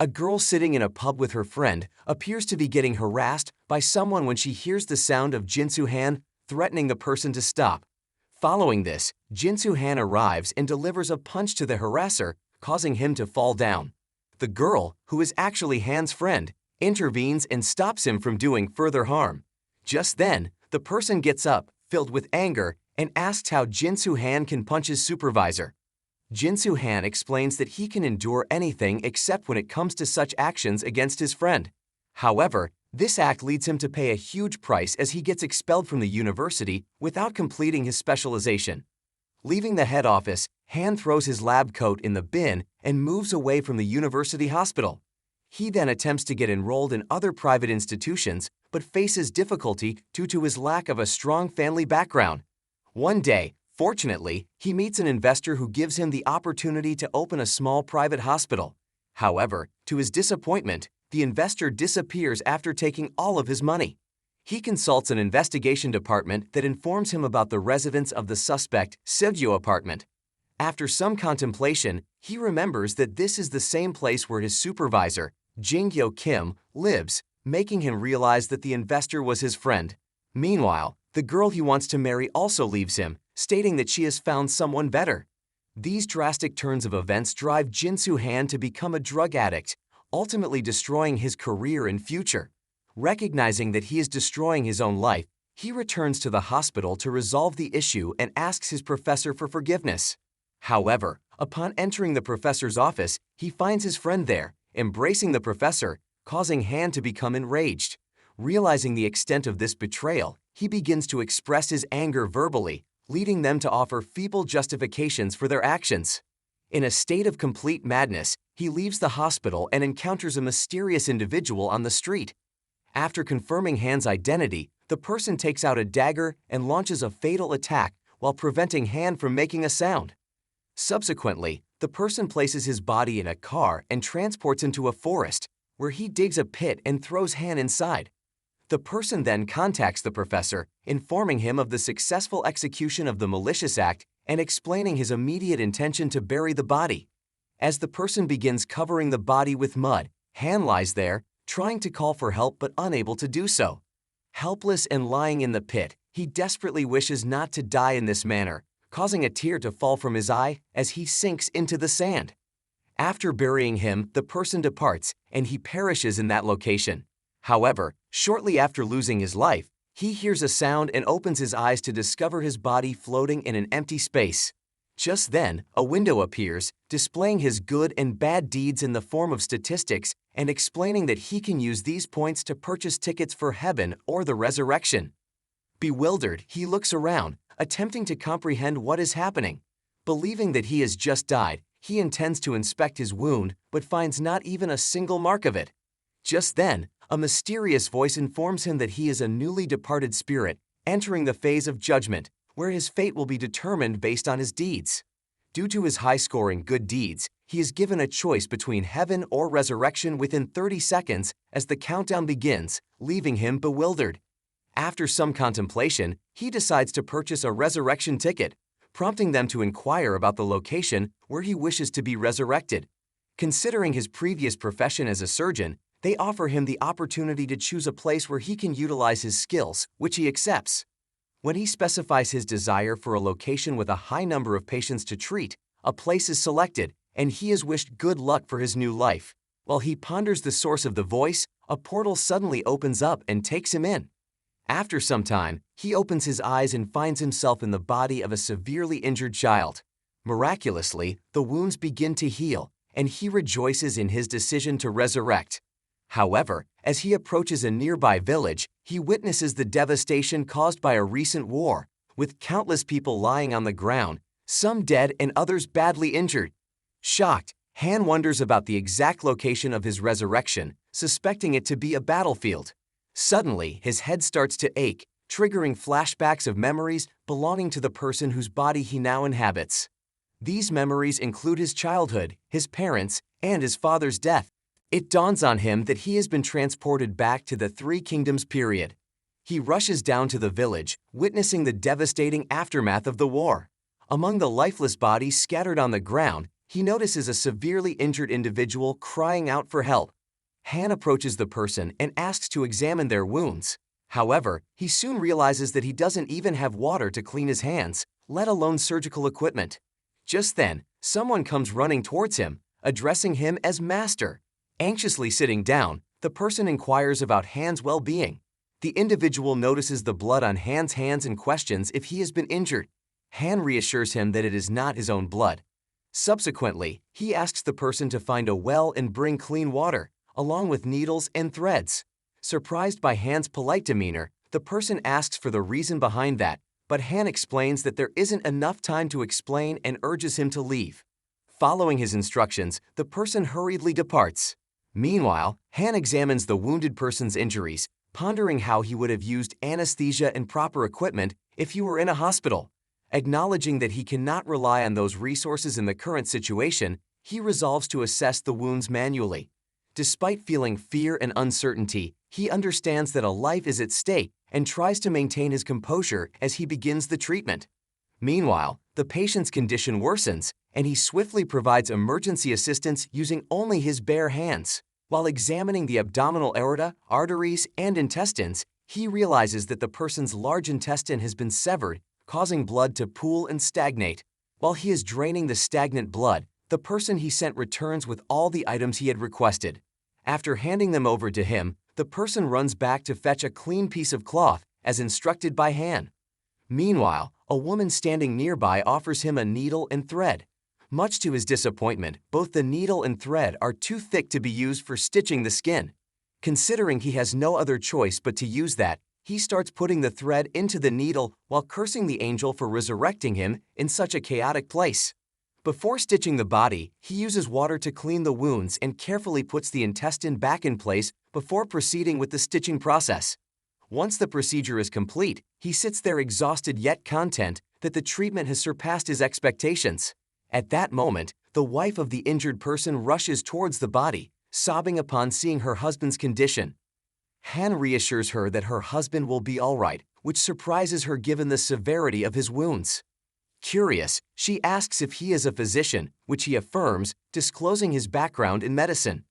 A girl sitting in a pub with her friend appears to be getting harassed by someone when she hears the sound of Jinsu Han threatening the person to stop. Following this, Jinsu Han arrives and delivers a punch to the harasser, causing him to fall down. The girl, who is actually Han's friend, intervenes and stops him from doing further harm. Just then, the person gets up, filled with anger, and asks how Jinsu Han can punch his supervisor. Jinsu Han explains that he can endure anything except when it comes to such actions against his friend. However, this act leads him to pay a huge price as he gets expelled from the university without completing his specialization. Leaving the head office, Han throws his lab coat in the bin and moves away from the university hospital. He then attempts to get enrolled in other private institutions, but faces difficulty due to his lack of a strong family background. One day, fortunately, he meets an investor who gives him the opportunity to open a small private hospital. However, to his disappointment, the investor disappears after taking all of his money. He consults an investigation department that informs him about the residence of the suspect Sejyo apartment. After some contemplation, he remembers that this is the same place where his supervisor, Jingyo Kim, lives, making him realize that the investor was his friend. Meanwhile, the girl he wants to marry also leaves him, stating that she has found someone better. These drastic turns of events drive Jinsu Han to become a drug addict, ultimately destroying his career and future. Recognizing that he is destroying his own life, he returns to the hospital to resolve the issue and asks his professor for forgiveness. However, upon entering the professor's office, he finds his friend there, embracing the professor, causing Han to become enraged. Realizing the extent of this betrayal, he begins to express his anger verbally, leading them to offer feeble justifications for their actions. In a state of complete madness, he leaves the hospital and encounters a mysterious individual on the street. After confirming Han's identity, the person takes out a dagger and launches a fatal attack while preventing Han from making a sound. Subsequently, the person places his body in a car and transports him to a forest, where he digs a pit and throws Han inside. The person then contacts the professor, informing him of the successful execution of the malicious act and explaining his immediate intention to bury the body. As the person begins covering the body with mud, Han lies there, trying to call for help but unable to do so. Helpless and lying in the pit, he desperately wishes not to die in this manner, causing a tear to fall from his eye as he sinks into the sand. After burying him, the person departs and he perishes in that location. However, shortly after losing his life, he hears a sound and opens his eyes to discover his body floating in an empty space. Just then, a window appears, displaying his good and bad deeds in the form of statistics and explaining that he can use these points to purchase tickets for heaven or the resurrection. Bewildered, he looks around, attempting to comprehend what is happening. Believing that he has just died, he intends to inspect his wound but finds not even a single mark of it. Just then, a mysterious voice informs him that he is a newly departed spirit entering the phase of judgment, where his fate will be determined based on his deeds. Due to his high-scoring good deeds, he is given a choice between heaven or resurrection within 30 seconds as the countdown begins, leaving him bewildered. After some contemplation, he decides to purchase a resurrection ticket, prompting them to inquire about the location where he wishes to be resurrected. Considering his previous profession as a surgeon, they offer him the opportunity to choose a place where he can utilize his skills, which he accepts. When he specifies his desire for a location with a high number of patients to treat, a place is selected, and he is wished good luck for his new life. While he ponders the source of the voice, a portal suddenly opens up and takes him in. After some time, he opens his eyes and finds himself in the body of a severely injured child. Miraculously, the wounds begin to heal, and he rejoices in his decision to resurrect. However, as he approaches a nearby village, he witnesses the devastation caused by a recent war, with countless people lying on the ground, some dead and others badly injured. Shocked, Han wonders about the exact location of his resurrection, suspecting it to be a battlefield. Suddenly, his head starts to ache, triggering flashbacks of memories belonging to the person whose body he now inhabits. These memories include his childhood, his parents, and his father's death. It dawns on him that he has been transported back to the Three Kingdoms period. He rushes down to the village, witnessing the devastating aftermath of the war. Among the lifeless bodies scattered on the ground, He notices a severely injured individual crying out for help. Han approaches the person and asks to examine their wounds. However, he soon realizes that he doesn't even have water to clean his hands, let alone surgical equipment. Just then, someone comes running towards him, addressing him as Master. Anxiously sitting down, the person inquires about Han's well-being. The individual notices the blood on Han's hands and questions if he has been injured. Han reassures him that it is not his own blood. Subsequently, he asks the person to find a well and bring clean water, along with needles and threads. Surprised by Han's polite demeanor, the person asks for the reason behind that, but Han explains that there isn't enough time to explain and urges him to leave. Following his instructions, the person hurriedly departs. Meanwhile, Han examines the wounded person's injuries, pondering how he would have used anesthesia and proper equipment if he were in a hospital. Acknowledging that he cannot rely on those resources in the current situation, he resolves to assess the wounds manually. Despite feeling fear and uncertainty, he understands that a life is at stake and tries to maintain his composure as he begins the treatment. Meanwhile, the patient's condition worsens, and he swiftly provides emergency assistance using only his bare hands. While examining the abdominal aorta, arteries, and intestines, he realizes that the person's large intestine has been severed, causing blood to pool and stagnate. While he is draining the stagnant blood, the person he sent returns with all the items he had requested. After handing them over to him, the person runs back to fetch a clean piece of cloth, as instructed by Han. Meanwhile, a woman standing nearby offers him a needle and thread. Much to his disappointment, both the needle and thread are too thick to be used for stitching the skin. Considering he has no other choice but to use that, he starts putting the thread into the needle while cursing the angel for resurrecting him in such a chaotic place. Before stitching the body, he uses water to clean the wounds and carefully puts the intestine back in place before proceeding with the stitching process. Once the procedure is complete, he sits there exhausted yet content that the treatment has surpassed his expectations. At that moment, the wife of the injured person rushes towards the body, sobbing upon seeing her husband's condition. Han reassures her that her husband will be all right, which surprises her given the severity of his wounds. Curious, she asks if he is a physician, which he affirms, disclosing his background in medicine.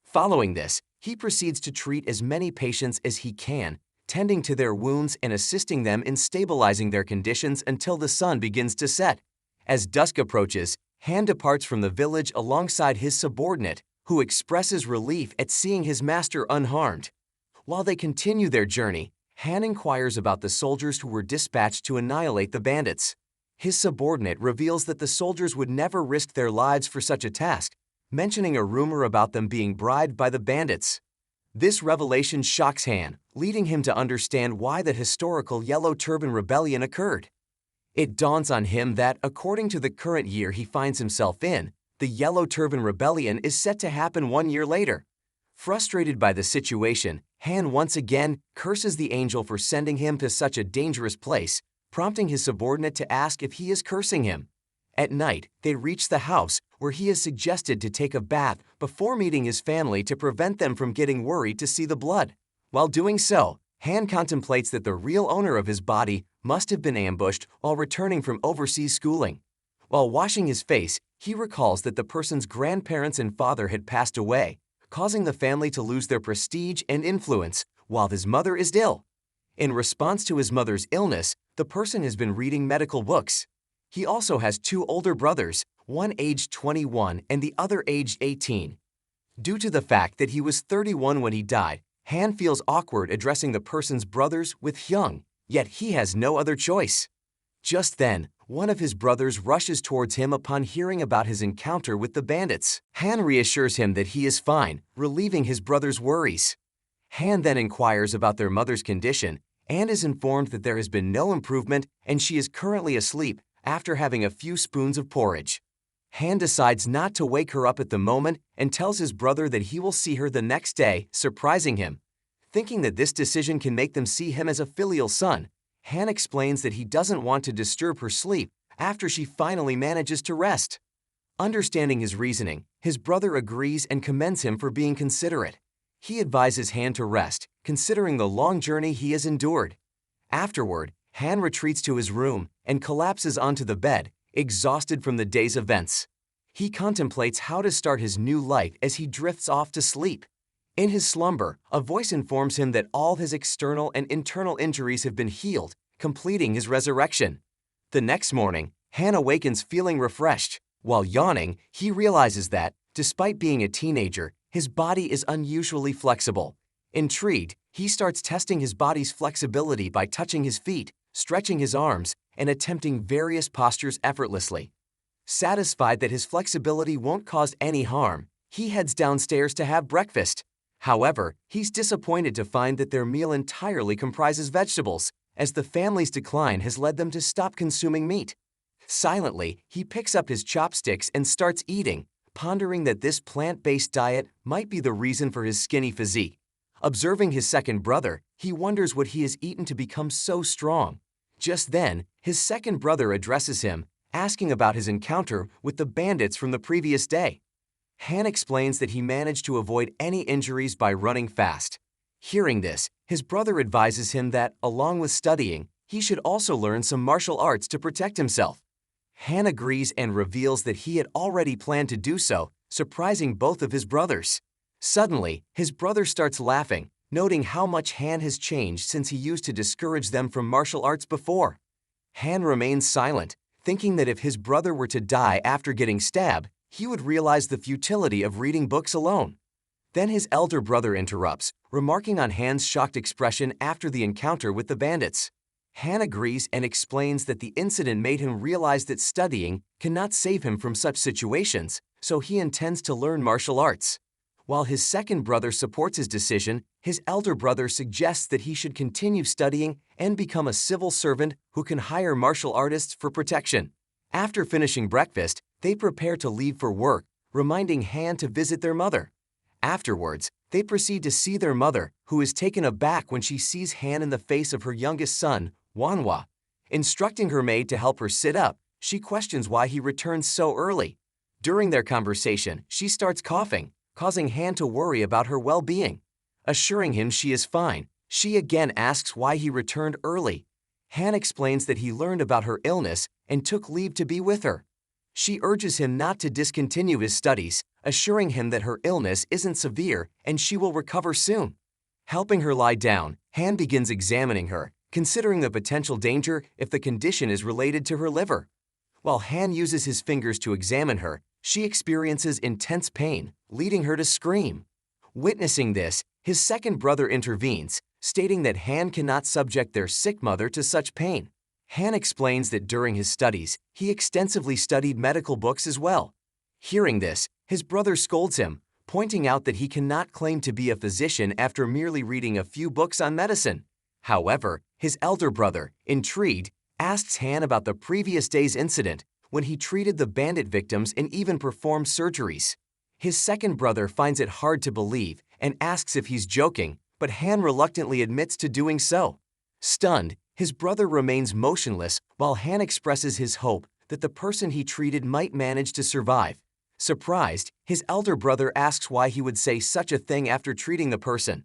Following this, he proceeds to treat as many patients as he can, tending to their wounds and assisting them in stabilizing their conditions until the sun begins to set. As dusk approaches, Han departs from the village alongside his subordinate, who expresses relief at seeing his master unharmed. While they continue their journey, Han inquires about the soldiers who were dispatched to annihilate the bandits. His subordinate reveals that the soldiers would never risk their lives for such a task, mentioning a rumor about them being bribed by the bandits. This revelation shocks Han, leading him to understand why the historical Yellow Turban Rebellion occurred. It dawns on him that, according to the current year he finds himself in, the Yellow Turban Rebellion is set to happen 1 year later. Frustrated by the situation, Han once again curses the angel for sending him to such a dangerous place, prompting his subordinate to ask if he is cursing him. At night, they reach the house, where he is suggested to take a bath before meeting his family to prevent them from getting worried to see the blood. While doing so, Han contemplates that the real owner of his body must have been ambushed while returning from overseas schooling. While washing his face, he recalls that the person's grandparents and father had passed away, causing the family to lose their prestige and influence, while his mother is ill. In response to his mother's illness, the person has been reading medical books. He also has 2 older brothers, one aged 21 and the other aged 18. Due to the fact that he was 31 when he died, Han feels awkward addressing the person's brothers with Hyung, yet he has no other choice. Just then, one of his brothers rushes towards him upon hearing about his encounter with the bandits. Han reassures him that he is fine, relieving his brother's worries. Han then inquires about their mother's condition and is informed that there has been no improvement and she is currently asleep after having a few spoons of porridge. Han decides not to wake her up at the moment and tells his brother that he will see her the next day, surprising him. Thinking that this decision can make them see him as a filial son, Han explains that he doesn't want to disturb her sleep after she finally manages to rest. Understanding his reasoning, his brother agrees and commends him for being considerate. He advises Han to rest, considering the long journey he has endured. Afterward, Han retreats to his room and collapses onto the bed, exhausted from the day's events. He contemplates how to start his new life as he drifts off to sleep. In his slumber, a voice informs him that all his external and internal injuries have been healed, completing his resurrection. The next morning, Han awakens feeling refreshed. While yawning, he realizes that, despite being a teenager, his body is unusually flexible. Intrigued, he starts testing his body's flexibility by touching his feet, stretching his arms, and attempting various postures effortlessly. Satisfied that his flexibility won't cause any harm, he heads downstairs to have breakfast. However, he's disappointed to find that their meal entirely comprises vegetables, as the family's decline has led them to stop consuming meat. Silently, he picks up his chopsticks and starts eating, pondering that this plant-based diet might be the reason for his skinny physique. Observing his second brother, he wonders what he has eaten to become so strong. Just then, his second brother addresses him, asking about his encounter with the bandits from the previous day. Han explains that he managed to avoid any injuries by running fast. Hearing this, his brother advises him that, along with studying, he should also learn some martial arts to protect himself. Han agrees and reveals that he had already planned to do so, surprising both of his brothers. Suddenly, his brother starts laughing, noting how much Han has changed since he used to discourage them from martial arts before. Han remains silent, thinking that if his brother were to die after getting stabbed, he would realize the futility of reading books alone. Then his elder brother interrupts, remarking on Han's shocked expression after the encounter with the bandits. Han agrees and explains that the incident made him realize that studying cannot save him from such situations, so he intends to learn martial arts. While his second brother supports his decision, his elder brother suggests that he should continue studying and become a civil servant who can hire martial artists for protection. After finishing breakfast, they prepare to leave for work, reminding Han to visit their mother. Afterwards, they proceed to see their mother, who is taken aback when she sees Han in the face of her youngest son, Manhwa. Instructing her maid to help her sit up, she questions why he returned so early. During their conversation, she starts coughing, causing Han to worry about her well-being. Assuring him she is fine, she again asks why he returned early. Han explains that he learned about her illness and took leave to be with her. She urges him not to discontinue his studies, assuring him that her illness isn't severe and she will recover soon. Helping her lie down, Han begins examining her, considering the potential danger if the condition is related to her liver. While Han uses his fingers to examine her, she experiences intense pain, leading her to scream. Witnessing this, his second brother intervenes, stating that Han cannot subject their sick mother to such pain. Han explains that during his studies, he extensively studied medical books as well. Hearing this, his brother scolds him, pointing out that he cannot claim to be a physician after merely reading a few books on medicine. However, his elder brother, intrigued, asks Han about the previous day's incident when he treated the bandit victims and even performed surgeries. His second brother finds it hard to believe and asks if he's joking, but Han reluctantly admits to doing so. Stunned, his brother remains motionless while Han expresses his hope that the person he treated might manage to survive. Surprised, his elder brother asks why he would say such a thing after treating the person.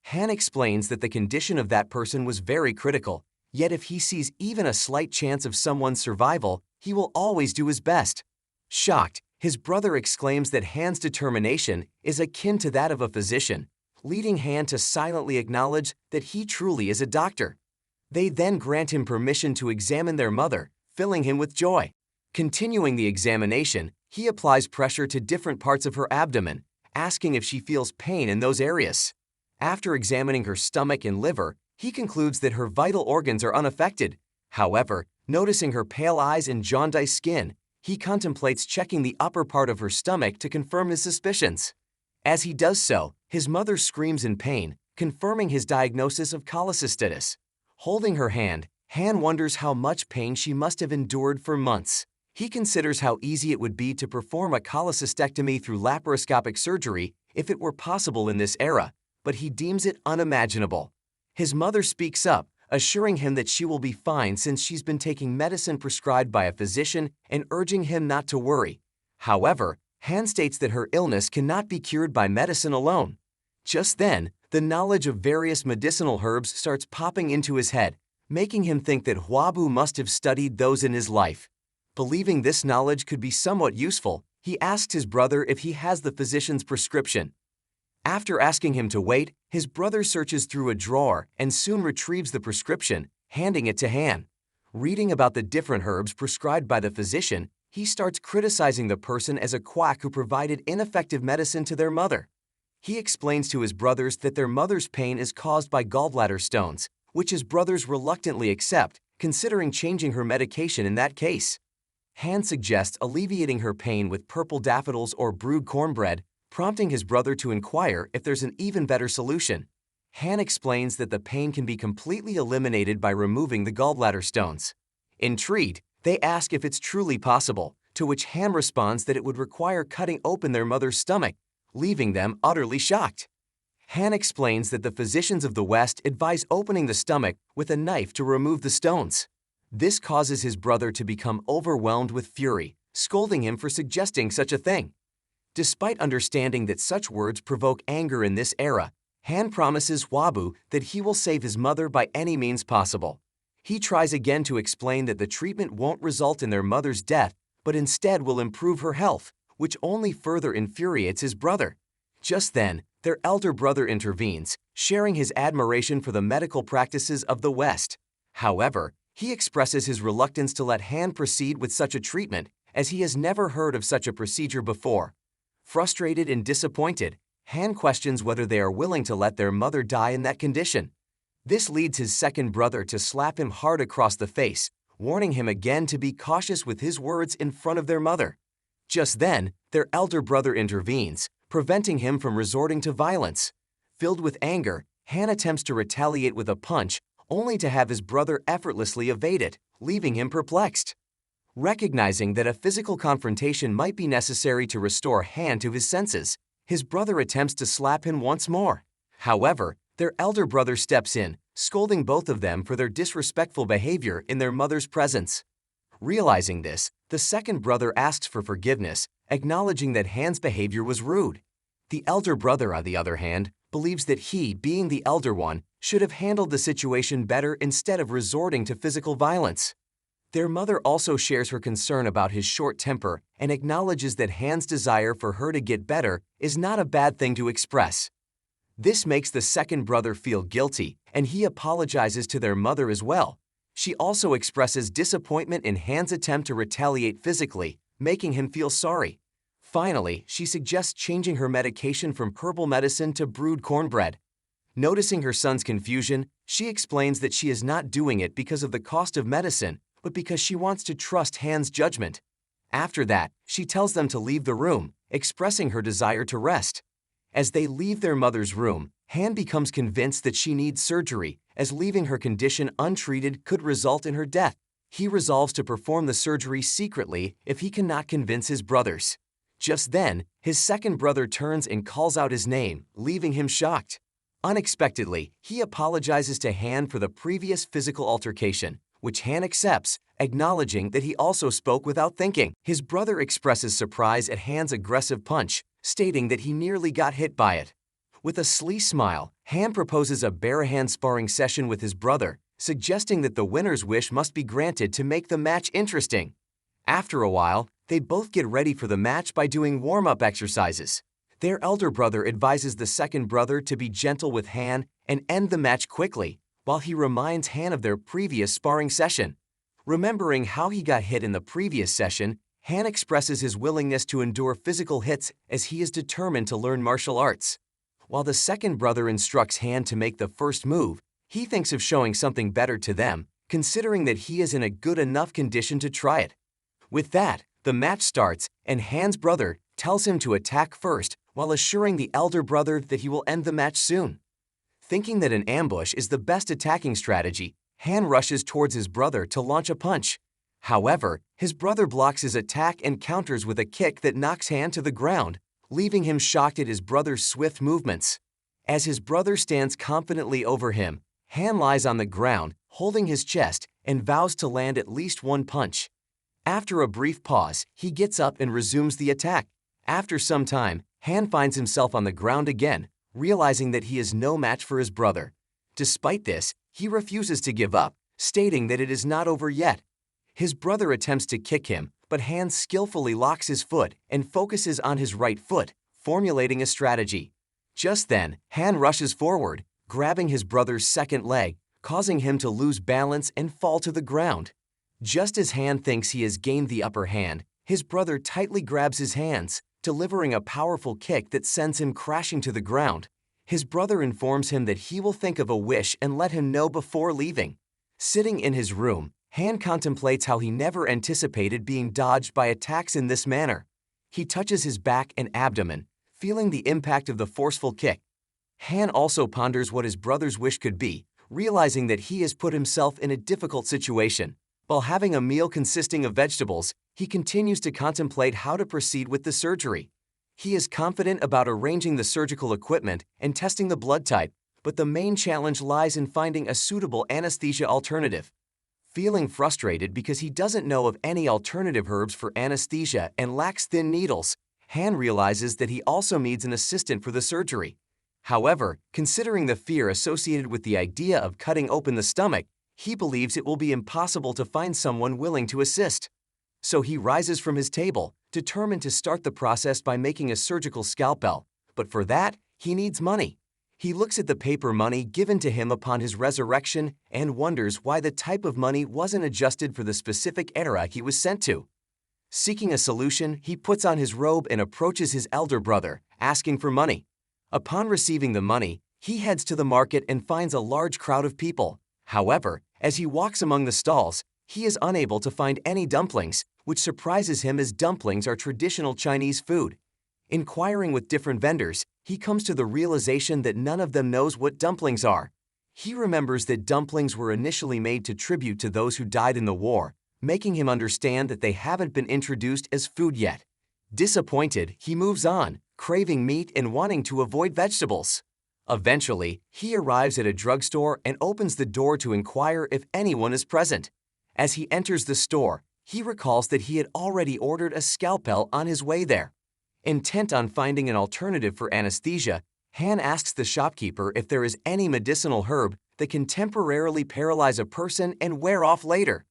Han explains that the condition of that person was very critical, yet if he sees even a slight chance of someone's survival, he will always do his best. Shocked, his brother exclaims that Han's determination is akin to that of a physician, leading Han to silently acknowledge that he truly is a doctor. They then grant him permission to examine their mother, filling him with joy. Continuing the examination, he applies pressure to different parts of her abdomen, asking if she feels pain in those areas. After examining her stomach and liver, he concludes that her vital organs are unaffected. However, noticing her pale eyes and jaundiced skin, he contemplates checking the upper part of her stomach to confirm his suspicions. As he does so, his mother screams in pain, confirming his diagnosis of cholecystitis. Holding her hand, Han wonders how much pain she must have endured for months. He considers how easy it would be to perform a cholecystectomy through laparoscopic surgery if it were possible in this era, but he deems it unimaginable. His mother speaks up, assuring him that she will be fine since she's been taking medicine prescribed by a physician and urging him not to worry. However, Han states that her illness cannot be cured by medicine alone. Just then, the knowledge of various medicinal herbs starts popping into his head, making him think that Huabu must have studied those in his life. Believing this knowledge could be somewhat useful, He asks his brother if he has the physician's prescription. After asking him to wait, his brother searches through a drawer and soon retrieves the prescription, handing it to Han. Reading about the different herbs prescribed by the physician, he starts criticizing the person as a quack who provided ineffective medicine to their mother. He explains to his brothers that their mother's pain is caused by gallbladder stones, which his brothers reluctantly accept, considering changing her medication in that case. Han suggests alleviating her pain with purple daffodils or brewed cornbread, prompting his brother to inquire if there's an even better solution. Han explains that the pain can be completely eliminated by removing the gallbladder stones. Intrigued, they ask if it's truly possible, to which Han responds that it would require cutting open their mother's stomach, leaving them utterly shocked. Han explains that the physicians of the West advise opening the stomach with a knife to remove the stones. This causes his brother to become overwhelmed with fury, scolding him for suggesting such a thing. Despite understanding that such words provoke anger in this era, Han promises Wabu that he will save his mother by any means possible. He tries again to explain that the treatment won't result in their mother's death, but instead will improve her health, which only further infuriates his brother. Just then, their elder brother intervenes, sharing his admiration for the medical practices of the West. However, he expresses his reluctance to let Han proceed with such a treatment, as he has never heard of such a procedure before. Frustrated and disappointed, Han questions whether they are willing to let their mother die in that condition. This leads his second brother to slap him hard across the face, warning him again to be cautious with his words in front of their mother. Just then, their elder brother intervenes, preventing him from resorting to violence. Filled with anger, Han attempts to retaliate with a punch, only to have his brother effortlessly evade it, leaving him perplexed. Recognizing that a physical confrontation might be necessary to restore Han to his senses, his brother attempts to slap him once more. However, their elder brother steps in, scolding both of them for their disrespectful behavior in their mother's presence. Realizing this, the second brother asks for forgiveness, acknowledging that Han's behavior was rude. The elder brother, on the other hand, believes that he, being the elder one, should have handled the situation better instead of resorting to physical violence. Their mother also shares her concern about his short temper and acknowledges that Han's desire for her to get better is not a bad thing to express. This makes the second brother feel guilty, and he apologizes to their mother as well. She also expresses disappointment in Han's attempt to retaliate physically, making him feel sorry. Finally, she suggests changing her medication from herbal medicine to brewed cornbread. Noticing her son's confusion, she explains that she is not doing it because of the cost of medicine, but because she wants to trust Han's judgment. After that, she tells them to leave the room, expressing her desire to rest. As they leave their mother's room, Han becomes convinced that she needs surgery, as leaving her condition untreated could result in her death. He resolves to perform the surgery secretly if he cannot convince his brothers. Just then, his second brother turns and calls out his name, leaving him shocked. Unexpectedly, he apologizes to Han for the previous physical altercation, which Han accepts, acknowledging that he also spoke without thinking. His brother expresses surprise at Han's aggressive punch, stating that he nearly got hit by it. With a sly smile, Han proposes a bare-hand sparring session with his brother, suggesting that the winner's wish must be granted to make the match interesting. After a while, they both get ready for the match by doing warm-up exercises. Their elder brother advises the second brother to be gentle with Han and end the match quickly, while he reminds Han of their previous sparring session. Remembering how he got hit in the previous session, Han expresses his willingness to endure physical hits as he is determined to learn martial arts. While the second brother instructs Han to make the first move, he thinks of showing something better to them, considering that he is in a good enough condition to try it. With that, the match starts, and Han's brother tells him to attack first, while assuring the elder brother that he will end the match soon. Thinking that an ambush is the best attacking strategy, Han rushes towards his brother to launch a punch. However, his brother blocks his attack and counters with a kick that knocks Han to the ground, leaving him shocked at his brother's swift movements. As his brother stands confidently over him, Han lies on the ground, holding his chest, and vows to land at least one punch. After a brief pause, he gets up and resumes the attack. After some time, Han finds himself on the ground again, realizing that he is no match for his brother. Despite this, he refuses to give up, stating that it is not over yet. His brother attempts to kick him, but Han skillfully locks his foot and focuses on his right foot, formulating a strategy. Just then, Han rushes forward, grabbing his brother's second leg, causing him to lose balance and fall to the ground. Just as Han thinks he has gained the upper hand, his brother tightly grabs his hands, delivering a powerful kick that sends him crashing to the ground. His brother informs him that he will think of a wish and let him know before leaving. Sitting in his room, Han contemplates how he never anticipated being dodged by attacks in this manner. He touches his back and abdomen, feeling the impact of the forceful kick. Han also ponders what his brother's wish could be, realizing that he has put himself in a difficult situation. While having a meal consisting of vegetables, he continues to contemplate how to proceed with the surgery. He is confident about arranging the surgical equipment and testing the blood type, but the main challenge lies in finding a suitable anesthesia alternative. Feeling frustrated because he doesn't know of any alternative herbs for anesthesia and lacks thin needles, Han realizes that he also needs an assistant for the surgery. However, considering the fear associated with the idea of cutting open the stomach, he believes it will be impossible to find someone willing to assist. So he rises from his table, determined to start the process by making a surgical scalpel, but for that, he needs money. He looks at the paper money given to him upon his resurrection and wonders why the type of money wasn't adjusted for the specific era he was sent to. Seeking a solution, he puts on his robe and approaches his elder brother, asking for money. Upon receiving the money, he heads to the market and finds a large crowd of people. However, as he walks among the stalls, he is unable to find any dumplings, which surprises him as dumplings are traditional Chinese food. Inquiring with different vendors, he comes to the realization that none of them knows what dumplings are. He remembers that dumplings were initially made to tribute to those who died in the war, making him understand that they haven't been introduced as food yet. Disappointed, he moves on, craving meat and wanting to avoid vegetables. Eventually, he arrives at a drugstore and opens the door to inquire if anyone is present. As he enters the store, he recalls that he had already ordered a scalpel on his way there. Intent on finding an alternative for anesthesia, Han asks the shopkeeper if there is any medicinal herb that can temporarily paralyze a person and wear off later.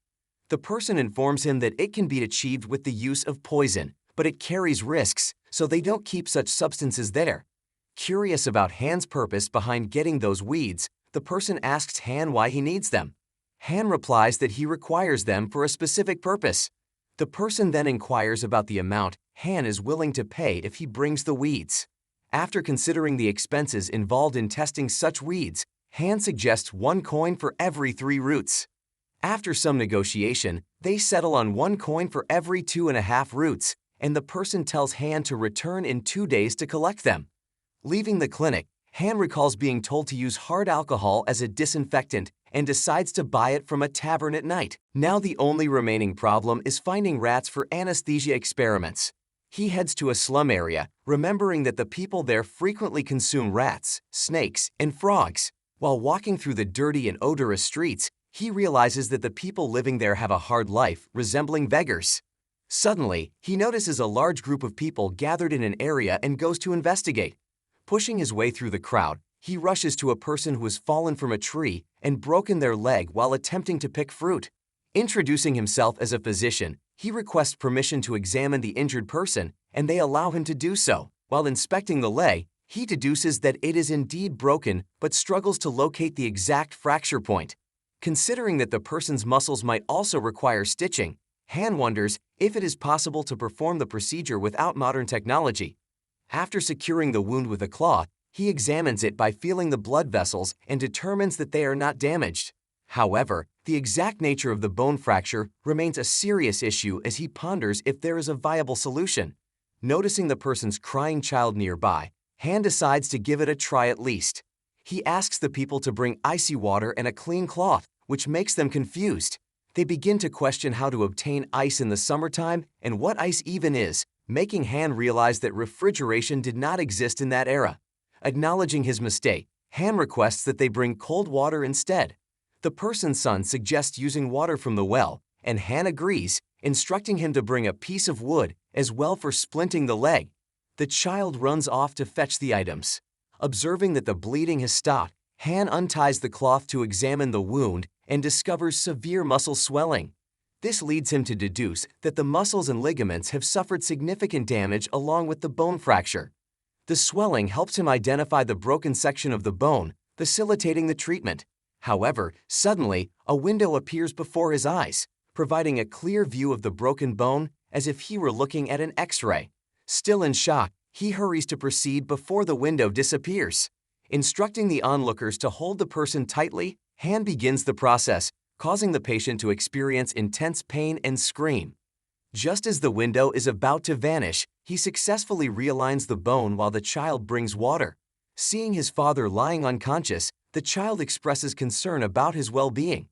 The person informs him that it can be achieved with the use of poison, but it carries risks, so they don't keep such substances there. Curious about Han's purpose behind getting those weeds, the person asks Han why he needs them. Han replies that he requires them for a specific purpose. The person then inquires about the amount Han is willing to pay if he brings the weeds. After considering the expenses involved in testing such weeds, Han suggests 1 coin for every 3 roots. After some negotiation, they settle on 1 coin for every 2.5 roots, and the person tells Han to return in 2 days to collect them. Leaving the clinic, Han recalls being told to use hard alcohol as a disinfectant and decides to buy it from a tavern at night. Now the only remaining problem is finding rats for anesthesia experiments. He heads to a slum area, remembering that the people there frequently consume rats, snakes, and frogs. While walking through the dirty and odorous streets, he realizes that the people living there have a hard life, resembling beggars. Suddenly, he notices a large group of people gathered in an area and goes to investigate. Pushing his way through the crowd, he rushes to a person who has fallen from a tree and broken their leg while attempting to pick fruit. Introducing himself as a physician, he requests permission to examine the injured person, and they allow him to do so. While inspecting the leg, he deduces that it is indeed broken but struggles to locate the exact fracture point. Considering that the person's muscles might also require stitching, Han wonders if it is possible to perform the procedure without modern technology. After securing the wound with a cloth, he examines it by feeling the blood vessels and determines that they are not damaged. However, the exact nature of the bone fracture remains a serious issue as he ponders if there is a viable solution. Noticing the person's crying child nearby, Han decides to give it a try at least. He asks the people to bring icy water and a clean cloth, which makes them confused. They begin to question how to obtain ice in the summertime and what ice even is, making Han realize that refrigeration did not exist in that era. Acknowledging his mistake, Han requests that they bring cold water instead. The person's son suggests using water from the well, and Han agrees, instructing him to bring a piece of wood as well for splinting the leg. The child runs off to fetch the items. Observing that the bleeding has stopped, Han unties the cloth to examine the wound and discovers severe muscle swelling. This leads him to deduce that the muscles and ligaments have suffered significant damage along with the bone fracture. The swelling helps him identify the broken section of the bone, facilitating the treatment. However, suddenly, a window appears before his eyes, providing a clear view of the broken bone as if he were looking at an X-ray. Still in shock, he hurries to proceed before the window disappears. Instructing the onlookers to hold the person tightly, Han begins the process, causing the patient to experience intense pain and scream. Just as the window is about to vanish, he successfully realigns the bone while the child brings water. Seeing his father lying unconscious, the child expresses concern about his well-being.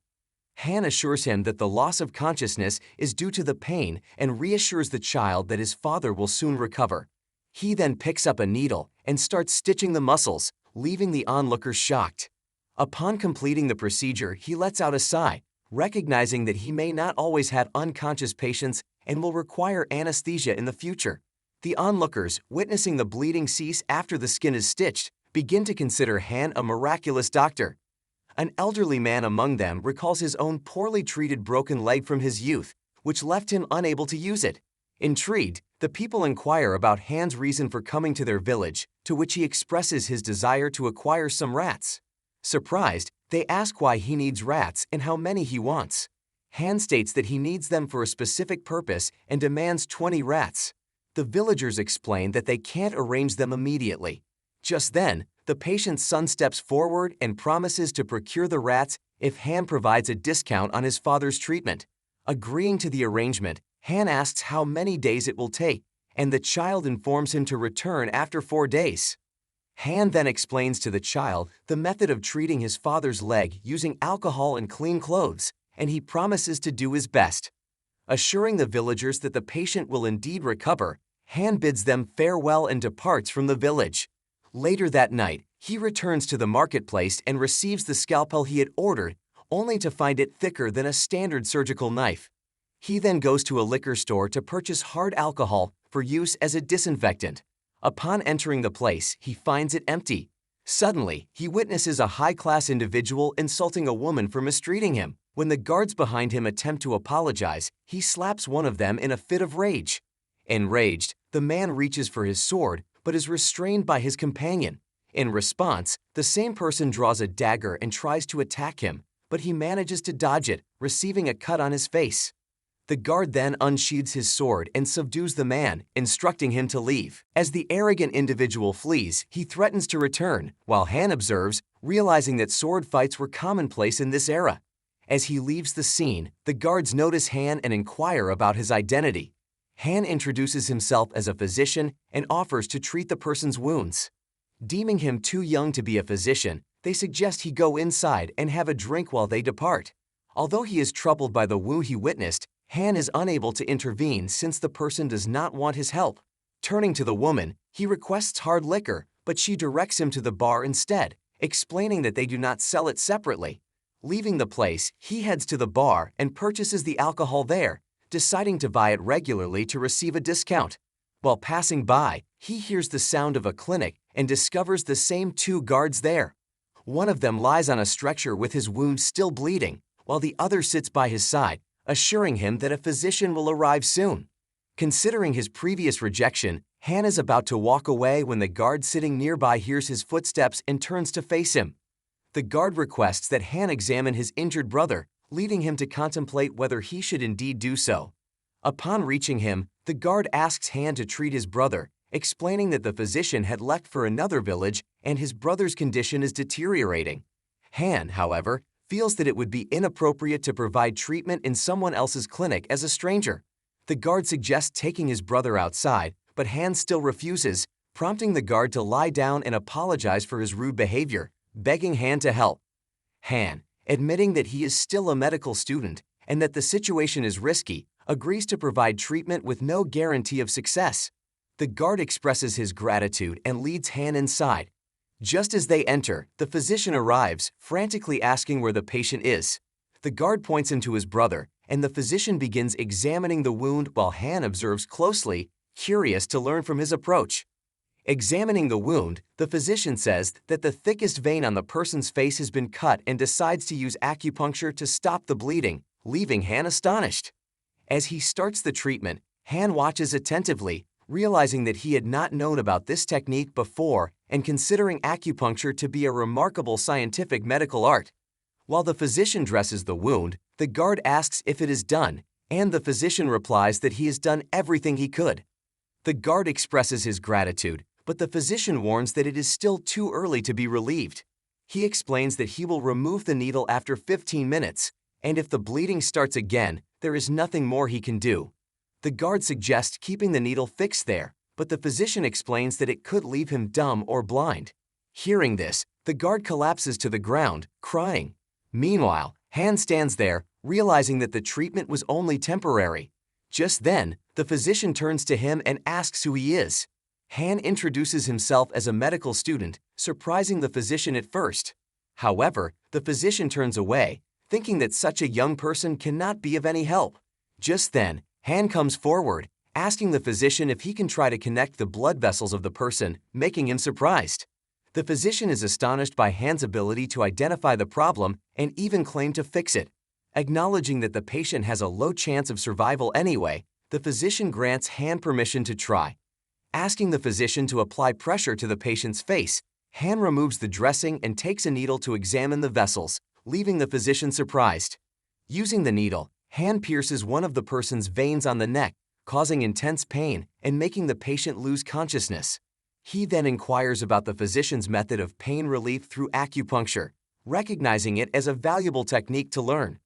Han assures him that the loss of consciousness is due to the pain and reassures the child that his father will soon recover. He then picks up a needle and starts stitching the muscles, leaving the onlookers shocked. Upon completing the procedure, he lets out a sigh, recognizing that he may not always have unconscious patients and will require anesthesia in the future. The onlookers, witnessing the bleeding cease after the skin is stitched, begin to consider Han a miraculous doctor. An elderly man among them recalls his own poorly treated broken leg from his youth, which left him unable to use it. Intrigued, the people inquire about Han's reason for coming to their village, to which he expresses his desire to acquire some rats. Surprised, they ask why he needs rats and how many he wants. Han states that he needs them for a specific purpose and demands 20 rats. The villagers explain that they can't arrange them immediately. Just then, the patient's son steps forward and promises to procure the rats if Han provides a discount on his father's treatment. Agreeing to the arrangement, Han asks how many days it will take, and the child informs him to return after 4 days. Han then explains to the child the method of treating his father's leg using alcohol and clean clothes, and he promises to do his best. Assuring the villagers that the patient will indeed recover, Han bids them farewell and departs from the village. Later that night, he returns to the marketplace and receives the scalpel he had ordered, only to find it thicker than a standard surgical knife. He then goes to a liquor store to purchase hard alcohol for use as a disinfectant. Upon entering the place, he finds it empty. Suddenly, he witnesses a high-class individual insulting a woman for mistreating him. When the guards behind him attempt to apologize, he slaps one of them in a fit of rage. Enraged, the man reaches for his sword, but is restrained by his companion. In response, the same person draws a dagger and tries to attack him, but he manages to dodge it, receiving a cut on his face. The guard then unsheathes his sword and subdues the man, instructing him to leave. As the arrogant individual flees, he threatens to return, while Han observes, realizing that sword fights were commonplace in this era. As he leaves the scene, the guards notice Han and inquire about his identity. Han introduces himself as a physician and offers to treat the person's wounds. Deeming him too young to be a physician, they suggest he go inside and have a drink while they depart. Although he is troubled by the wound he witnessed, Han is unable to intervene since the person does not want his help. Turning to the woman, he requests hard liquor, but she directs him to the bar instead, explaining that they do not sell it separately. Leaving the place, he heads to the bar and purchases the alcohol there, deciding to buy it regularly to receive a discount. While passing by, he hears the sound of a clinic and discovers the same 2 guards there. One of them lies on a stretcher with his wound still bleeding, while the other sits by his side, assuring him that a physician will arrive soon. Considering his previous rejection, Han is about to walk away when the guard sitting nearby hears his footsteps and turns to face him. The guard requests that Han examine his injured brother, leading him to contemplate whether he should indeed do so. Upon reaching him, the guard asks Han to treat his brother, explaining that the physician had left for another village and his brother's condition is deteriorating. Han, however, feels that it would be inappropriate to provide treatment in someone else's clinic as a stranger. The guard suggests taking his brother outside, but Han still refuses, prompting the guard to lie down and apologize for his rude behavior, begging Han to help. Han, admitting that he is still a medical student and that the situation is risky, agrees to provide treatment with no guarantee of success. The guard expresses his gratitude and leads Han inside. Just as they enter, the physician arrives, frantically asking where the patient is. The guard points him to his brother, and the physician begins examining the wound while Han observes closely, curious to learn from his approach. Examining the wound, the physician says that the thickest vein on the person's face has been cut and decides to use acupuncture to stop the bleeding, leaving Han astonished. As he starts the treatment, Han watches attentively, realizing that he had not known about this technique before and considering acupuncture to be a remarkable scientific medical art. While the physician dresses the wound, the guard asks if it is done, and the physician replies that he has done everything he could. The guard expresses his gratitude, but the physician warns that it is still too early to be relieved. He explains that he will remove the needle after 15 minutes, and if the bleeding starts again, there is nothing more he can do. The guard suggests keeping the needle fixed there, but the physician explains that it could leave him dumb or blind. Hearing this, the guard collapses to the ground, crying. Meanwhile, Han stands there, realizing that the treatment was only temporary. Just then, the physician turns to him and asks who he is. Han introduces himself as a medical student, surprising the physician at first. However, the physician turns away, thinking that such a young person cannot be of any help. Just then, Han comes forward, asking the physician if he can try to connect the blood vessels of the person, making him surprised. The physician is astonished by Han's ability to identify the problem and even claim to fix it. Acknowledging that the patient has a low chance of survival anyway, the physician grants Han permission to try. Asking the physician to apply pressure to the patient's face, Han removes the dressing and takes a needle to examine the vessels, leaving the physician surprised. Using the needle, Han pierces one of the person's veins on the neck, causing intense pain and making the patient lose consciousness. He then inquires about the physician's method of pain relief through acupuncture, recognizing it as a valuable technique to learn.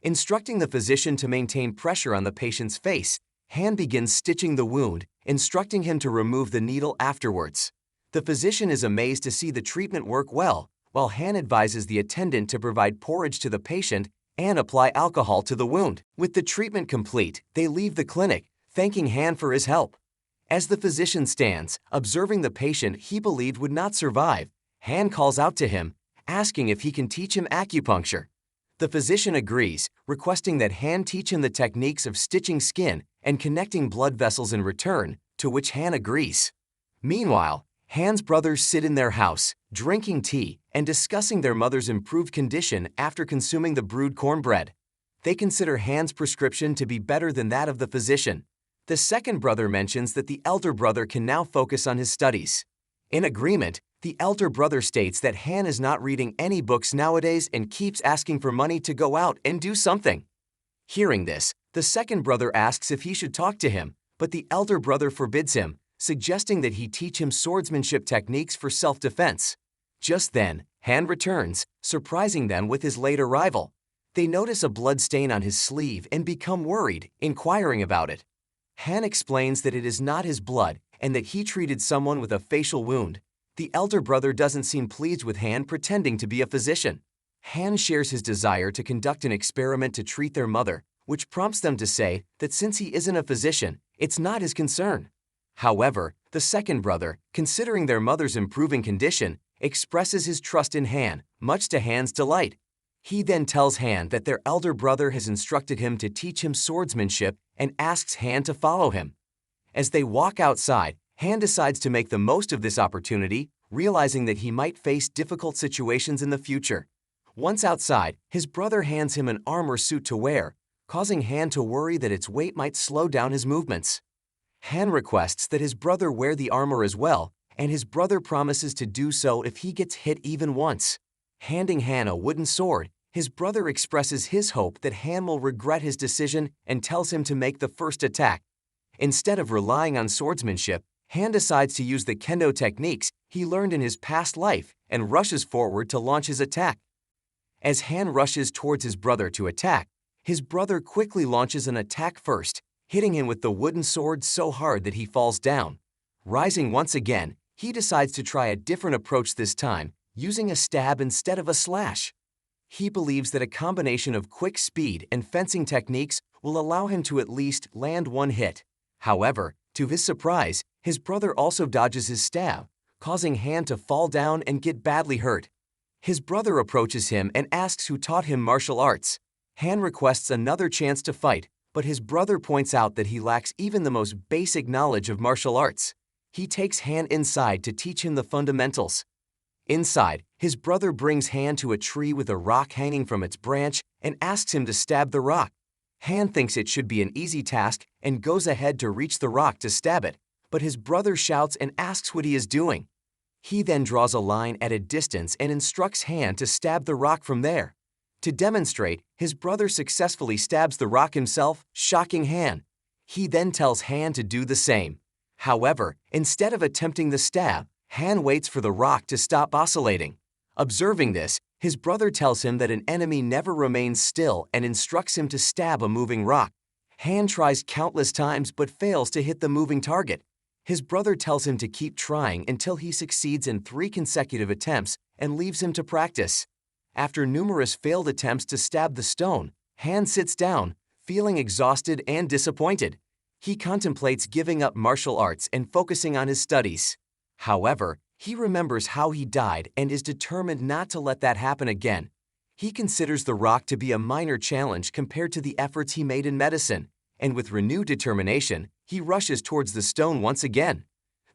Instructing the physician to maintain pressure on the patient's face, Han begins stitching the wound, instructing him to remove the needle afterwards. The physician is amazed to see the treatment work well, while Han advises the attendant to provide porridge to the patient and apply alcohol to the wound. With the treatment complete, they leave the clinic, thanking Han for his help. As the physician stands, observing the patient he believed would not survive, Han calls out to him, asking if he can teach him acupuncture. The physician agrees, requesting that Han teach him the techniques of stitching skin and connecting blood vessels in return, to which Han agrees. Meanwhile, Han's brothers sit in their house, drinking tea and discussing their mother's improved condition after consuming the brewed cornbread. They consider Han's prescription to be better than that of the physician. The second brother mentions that the elder brother can now focus on his studies. In agreement, the elder brother states that Han is not reading any books nowadays and keeps asking for money to go out and do something. Hearing this, the second brother asks if he should talk to him, but the elder brother forbids him, suggesting that he teach him swordsmanship techniques for self-defense. Just then, Han returns, surprising them with his late arrival. They notice a blood stain on his sleeve and become worried, inquiring about it. Han explains that it is not his blood and that he treated someone with a facial wound. The elder brother doesn't seem pleased with Han pretending to be a physician. Han shares his desire to conduct an experiment to treat their mother, which prompts them to say that since he isn't a physician, it's not his concern. However, the second brother, considering their mother's improving condition, expresses his trust in Han, much to Han's delight. He then tells Han that their elder brother has instructed him to teach him swordsmanship and asks Han to follow him. As they walk outside, Han decides to make the most of this opportunity, realizing that he might face difficult situations in the future. Once outside, his brother hands him an armor suit to wear, causing Han to worry that its weight might slow down his movements. Han requests that his brother wear the armor as well, and his brother promises to do so if he gets hit even once. Handing Han a wooden sword, his brother expresses his hope that Han will regret his decision and tells him to make the first attack. Instead of relying on swordsmanship, Han decides to use the kendo techniques he learned in his past life and rushes forward to launch his attack. As Han rushes towards his brother to attack, his brother quickly launches an attack first, hitting him with the wooden sword so hard that he falls down. Rising once again, he decides to try a different approach this time, using a stab instead of a slash. He believes that a combination of quick speed and fencing techniques will allow him to at least land one hit. However, to his surprise, his brother also dodges his stab, causing Han to fall down and get badly hurt. His brother approaches him and asks who taught him martial arts. Han requests another chance to fight, but his brother points out that he lacks even the most basic knowledge of martial arts. He takes Han inside to teach him the fundamentals. Inside, his brother brings Han to a tree with a rock hanging from its branch and asks him to stab the rock. Han thinks it should be an easy task and goes ahead to reach the rock to stab it, but his brother shouts and asks what he is doing. He then draws a line at a distance and instructs Han to stab the rock from there. To demonstrate, his brother successfully stabs the rock himself, shocking Han. He then tells Han to do the same. However, instead of attempting the stab, Han waits for the rock to stop oscillating. Observing this, his brother tells him that an enemy never remains still and instructs him to stab a moving rock. Han tries countless times but fails to hit the moving target. His brother tells him to keep trying until he succeeds in 3 consecutive attempts and leaves him to practice. After numerous failed attempts to stab the stone, Han sits down, feeling exhausted and disappointed. He contemplates giving up martial arts and focusing on his studies. However, he remembers how he died and is determined not to let that happen again. He considers the rock to be a minor challenge compared to the efforts he made in medicine, and with renewed determination, he rushes towards the stone once again.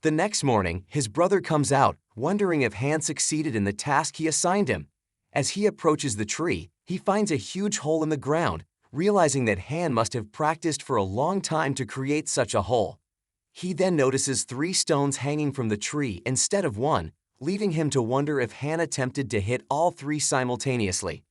The next morning, his brother comes out, wondering if Han succeeded in the task he assigned him. As he approaches the tree, he finds a huge hole in the ground, realizing that Han must have practiced for a long time to create such a hole. He then notices 3 stones hanging from the tree instead of 1, leaving him to wonder if Han attempted to hit all 3 simultaneously.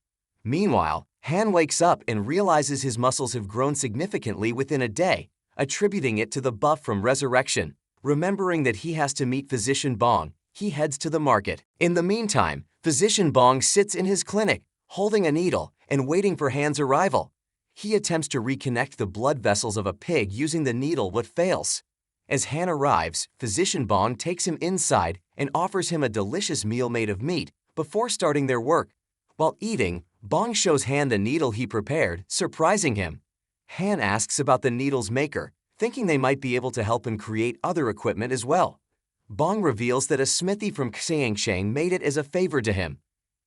Meanwhile, Han wakes up and realizes his muscles have grown significantly within a day, attributing it to the buff from resurrection. Remembering that he has to meet Physician Bong, he heads to the market. In the meantime, Physician Bong sits in his clinic, holding a needle and waiting for Han's arrival. He attempts to reconnect the blood vessels of a pig using the needle but fails. As Han arrives, Physician Bong takes him inside and offers him a delicious meal made of meat before starting their work. While eating, Bong shows Han the needle he prepared, surprising him. Han asks about the needle's maker, thinking they might be able to help him create other equipment as well. Bong reveals that a smithy from Xiangsheng made it as a favor to him.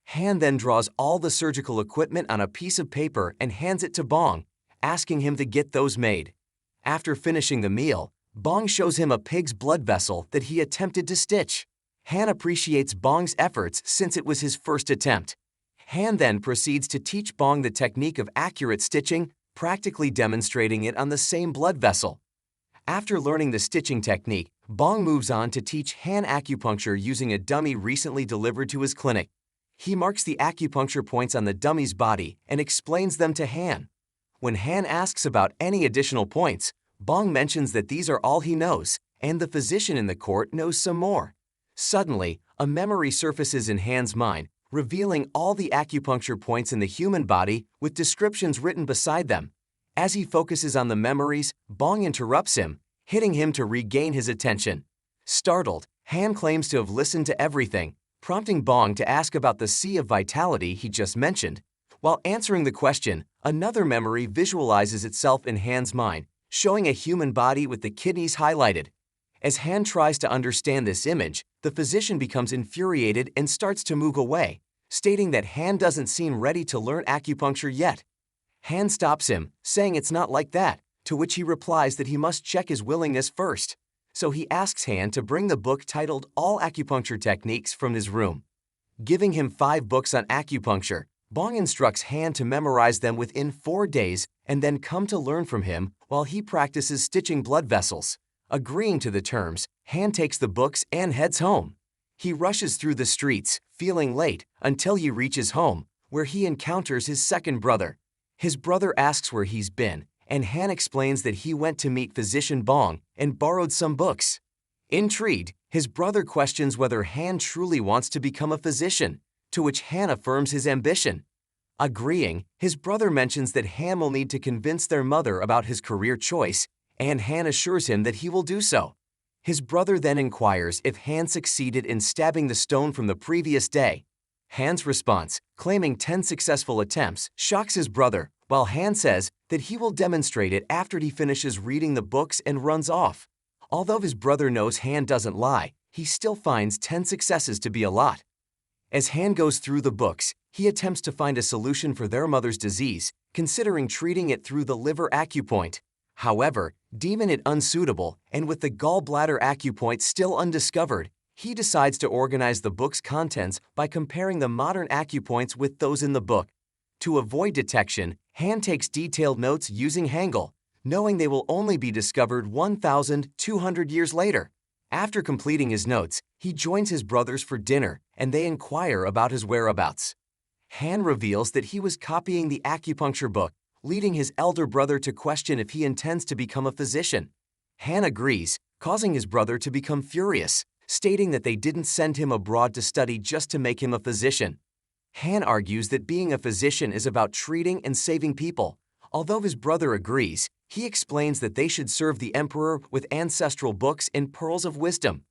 Han then draws all the surgical equipment on a piece of paper and hands it to Bong, asking him to get those made. After finishing the meal, Bong shows him a pig's blood vessel that he attempted to stitch. Han appreciates Bong's efforts since it was his first attempt. Han then proceeds to teach Bong the technique of accurate stitching, practically demonstrating it on the same blood vessel. After learning the stitching technique, Bong moves on to teach Han acupuncture using a dummy recently delivered to his clinic. He marks the acupuncture points on the dummy's body and explains them to Han. When Han asks about any additional points, Bong mentions that these are all he knows, and the physician in the court knows some more. Suddenly, a memory surfaces in Han's mind, revealing all the acupuncture points in the human body with descriptions written beside them. As he focuses on the memories, Bong interrupts him, hitting him to regain his attention. Startled, Han claims to have listened to everything, prompting Bong to ask about the Sea of Vitality he just mentioned. While answering the question, another memory visualizes itself in Han's mind, showing a human body with the kidneys highlighted. As Han tries to understand this image, the physician becomes infuriated and starts to move away, stating that Han doesn't seem ready to learn acupuncture yet. Han stops him, saying it's not like that, to which he replies that he must check his willingness first. So he asks Han to bring the book titled All Acupuncture Techniques from his room. Giving him 5 books on acupuncture, Bong instructs Han to memorize them within 4 days and then come to learn from him while he practices stitching blood vessels. Agreeing to the terms, Han takes the books and heads home. He rushes through the streets, feeling late, until he reaches home, where he encounters his second brother. His brother asks where he's been, and Han explains that he went to meet Physician Bong and borrowed some books. Intrigued, his brother questions whether Han truly wants to become a physician, to which Han affirms his ambition. Agreeing, his brother mentions that Han will need to convince their mother about his career choice, and Han assures him that he will do so. His brother then inquires if Han succeeded in stabbing the stone from the previous day. Han's response, claiming 10 successful attempts, shocks his brother, while Han says that he will demonstrate it after he finishes reading the books and runs off. Although his brother knows Han doesn't lie, he still finds 10 successes to be a lot. As Han goes through the books, he attempts to find a solution for their mother's disease, considering treating it through the liver acupoint. However, deeming it unsuitable, and with the gallbladder acupoint still undiscovered, he decides to organize the book's contents by comparing the modern acupoints with those in the book. To avoid detection, Han takes detailed notes using Hangul, knowing they will only be discovered 1,200 years later. After completing his notes, he joins his brothers for dinner and they inquire about his whereabouts. Han reveals that he was copying the acupuncture book, leading his elder brother to question if he intends to become a physician. Han agrees, causing his brother to become furious, stating that they didn't send him abroad to study just to make him a physician. Han argues that being a physician is about treating and saving people. Although his brother agrees, he explains that they should serve the emperor with ancestral books and pearls of wisdom.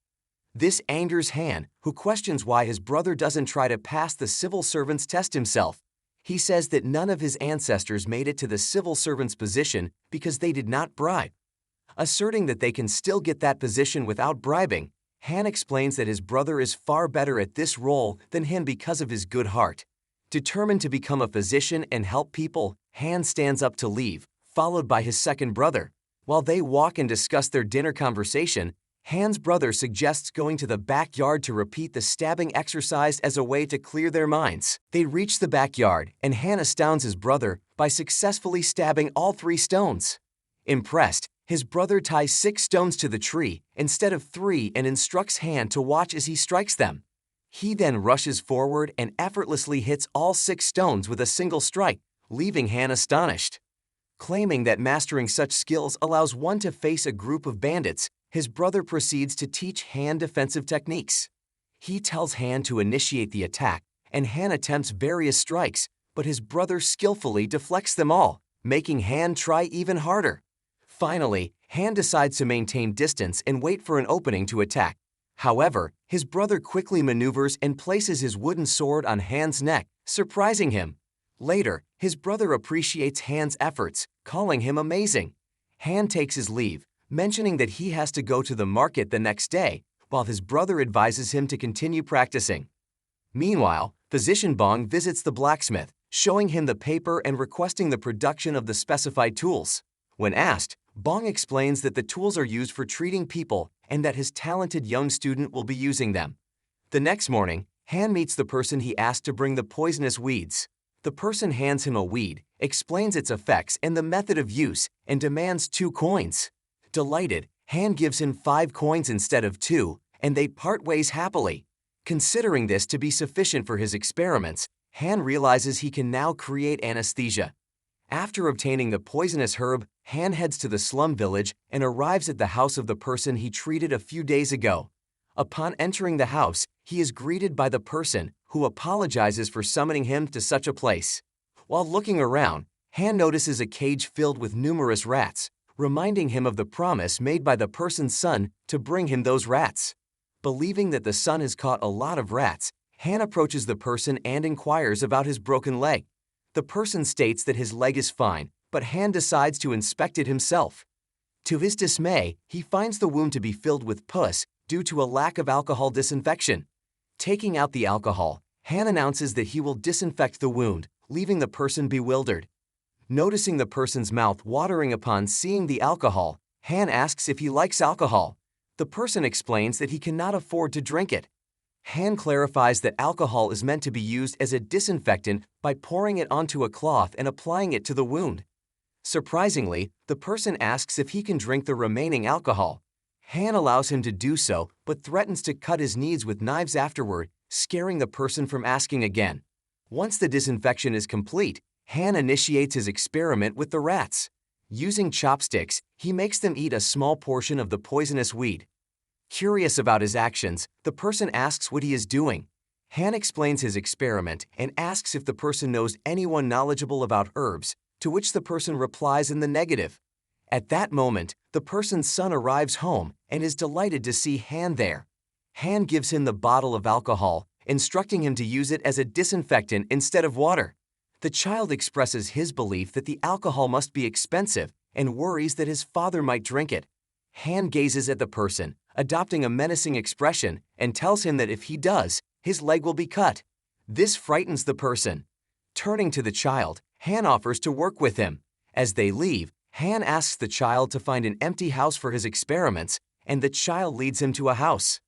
This angers Han, who questions why his brother doesn't try to pass the civil servant's test himself. He says that none of his ancestors made it to the civil servant's position because they did not bribe. Asserting that they can still get that position without bribing, Han explains that his brother is far better at this role than him because of his good heart. Determined to become a physician and help people, Han stands up to leave, followed by his second brother. While they walk and discuss their dinner conversation, Han's brother suggests going to the backyard to repeat the stabbing exercise as a way to clear their minds. They reach the backyard, and Han astounds his brother by successfully stabbing all 3 stones. Impressed, his brother ties 6 stones to the tree instead of 3 and instructs Han to watch as he strikes them. He then rushes forward and effortlessly hits all 6 stones with a single strike, leaving Han astonished. Claiming that mastering such skills allows one to face a group of bandits, his brother proceeds to teach Han defensive techniques. He tells Han to initiate the attack, and Han attempts various strikes, but his brother skillfully deflects them all, making Han try even harder. Finally, Han decides to maintain distance and wait for an opening to attack. However, his brother quickly maneuvers and places his wooden sword on Han's neck, surprising him. Later, his brother appreciates Han's efforts, calling him amazing. Han takes his leave, mentioning that he has to go to the market the next day, while his brother advises him to continue practicing. Meanwhile, Physician Bong visits the blacksmith, showing him the paper and requesting the production of the specified tools. When asked, Bong explains that the tools are used for treating people and that his talented young student will be using them. The next morning, Han meets the person he asked to bring the poisonous weeds. The person hands him a weed, explains its effects and the method of use, and demands 2 coins. Delighted, Han gives him 5 coins instead of 2, and they part ways happily. Considering this to be sufficient for his experiments, Han realizes he can now create anesthesia. After obtaining the poisonous herb, Han heads to the slum village and arrives at the house of the person he treated a few days ago. Upon entering the house, he is greeted by the person, who apologizes for summoning him to such a place. While looking around, Han notices a cage filled with numerous rats, reminding him of the promise made by the person's son to bring him those rats. Believing that the son has caught a lot of rats, Han approaches the person and inquires about his broken leg. The person states that his leg is fine, but Han decides to inspect it himself. To his dismay, he finds the wound to be filled with pus due to a lack of alcohol disinfection. Taking out the alcohol, Han announces that he will disinfect the wound, leaving the person bewildered. Noticing the person's mouth watering upon seeing the alcohol, Han asks if he likes alcohol. The person explains that he cannot afford to drink it. Han clarifies that alcohol is meant to be used as a disinfectant by pouring it onto a cloth and applying it to the wound. Surprisingly, the person asks if he can drink the remaining alcohol. Han allows him to do so, but threatens to cut his knees with knives afterward, scaring the person from asking again. Once the disinfection is complete, Han initiates his experiment with the rats. Using chopsticks, he makes them eat a small portion of the poisonous weed. Curious about his actions, the person asks what he is doing. Han explains his experiment and asks if the person knows anyone knowledgeable about herbs, to which the person replies in the negative. At that moment, the person's son arrives home and is delighted to see Han there. Han gives him the bottle of alcohol, instructing him to use it as a disinfectant instead of water. The child expresses his belief that the alcohol must be expensive and worries that his father might drink it. Han gazes at the person, adopting a menacing expression, and tells him that if he does, his leg will be cut. This frightens the person. Turning to the child, Han offers to work with him. As they leave, Han asks the child to find an empty house for his experiments, and the child leads him to a house.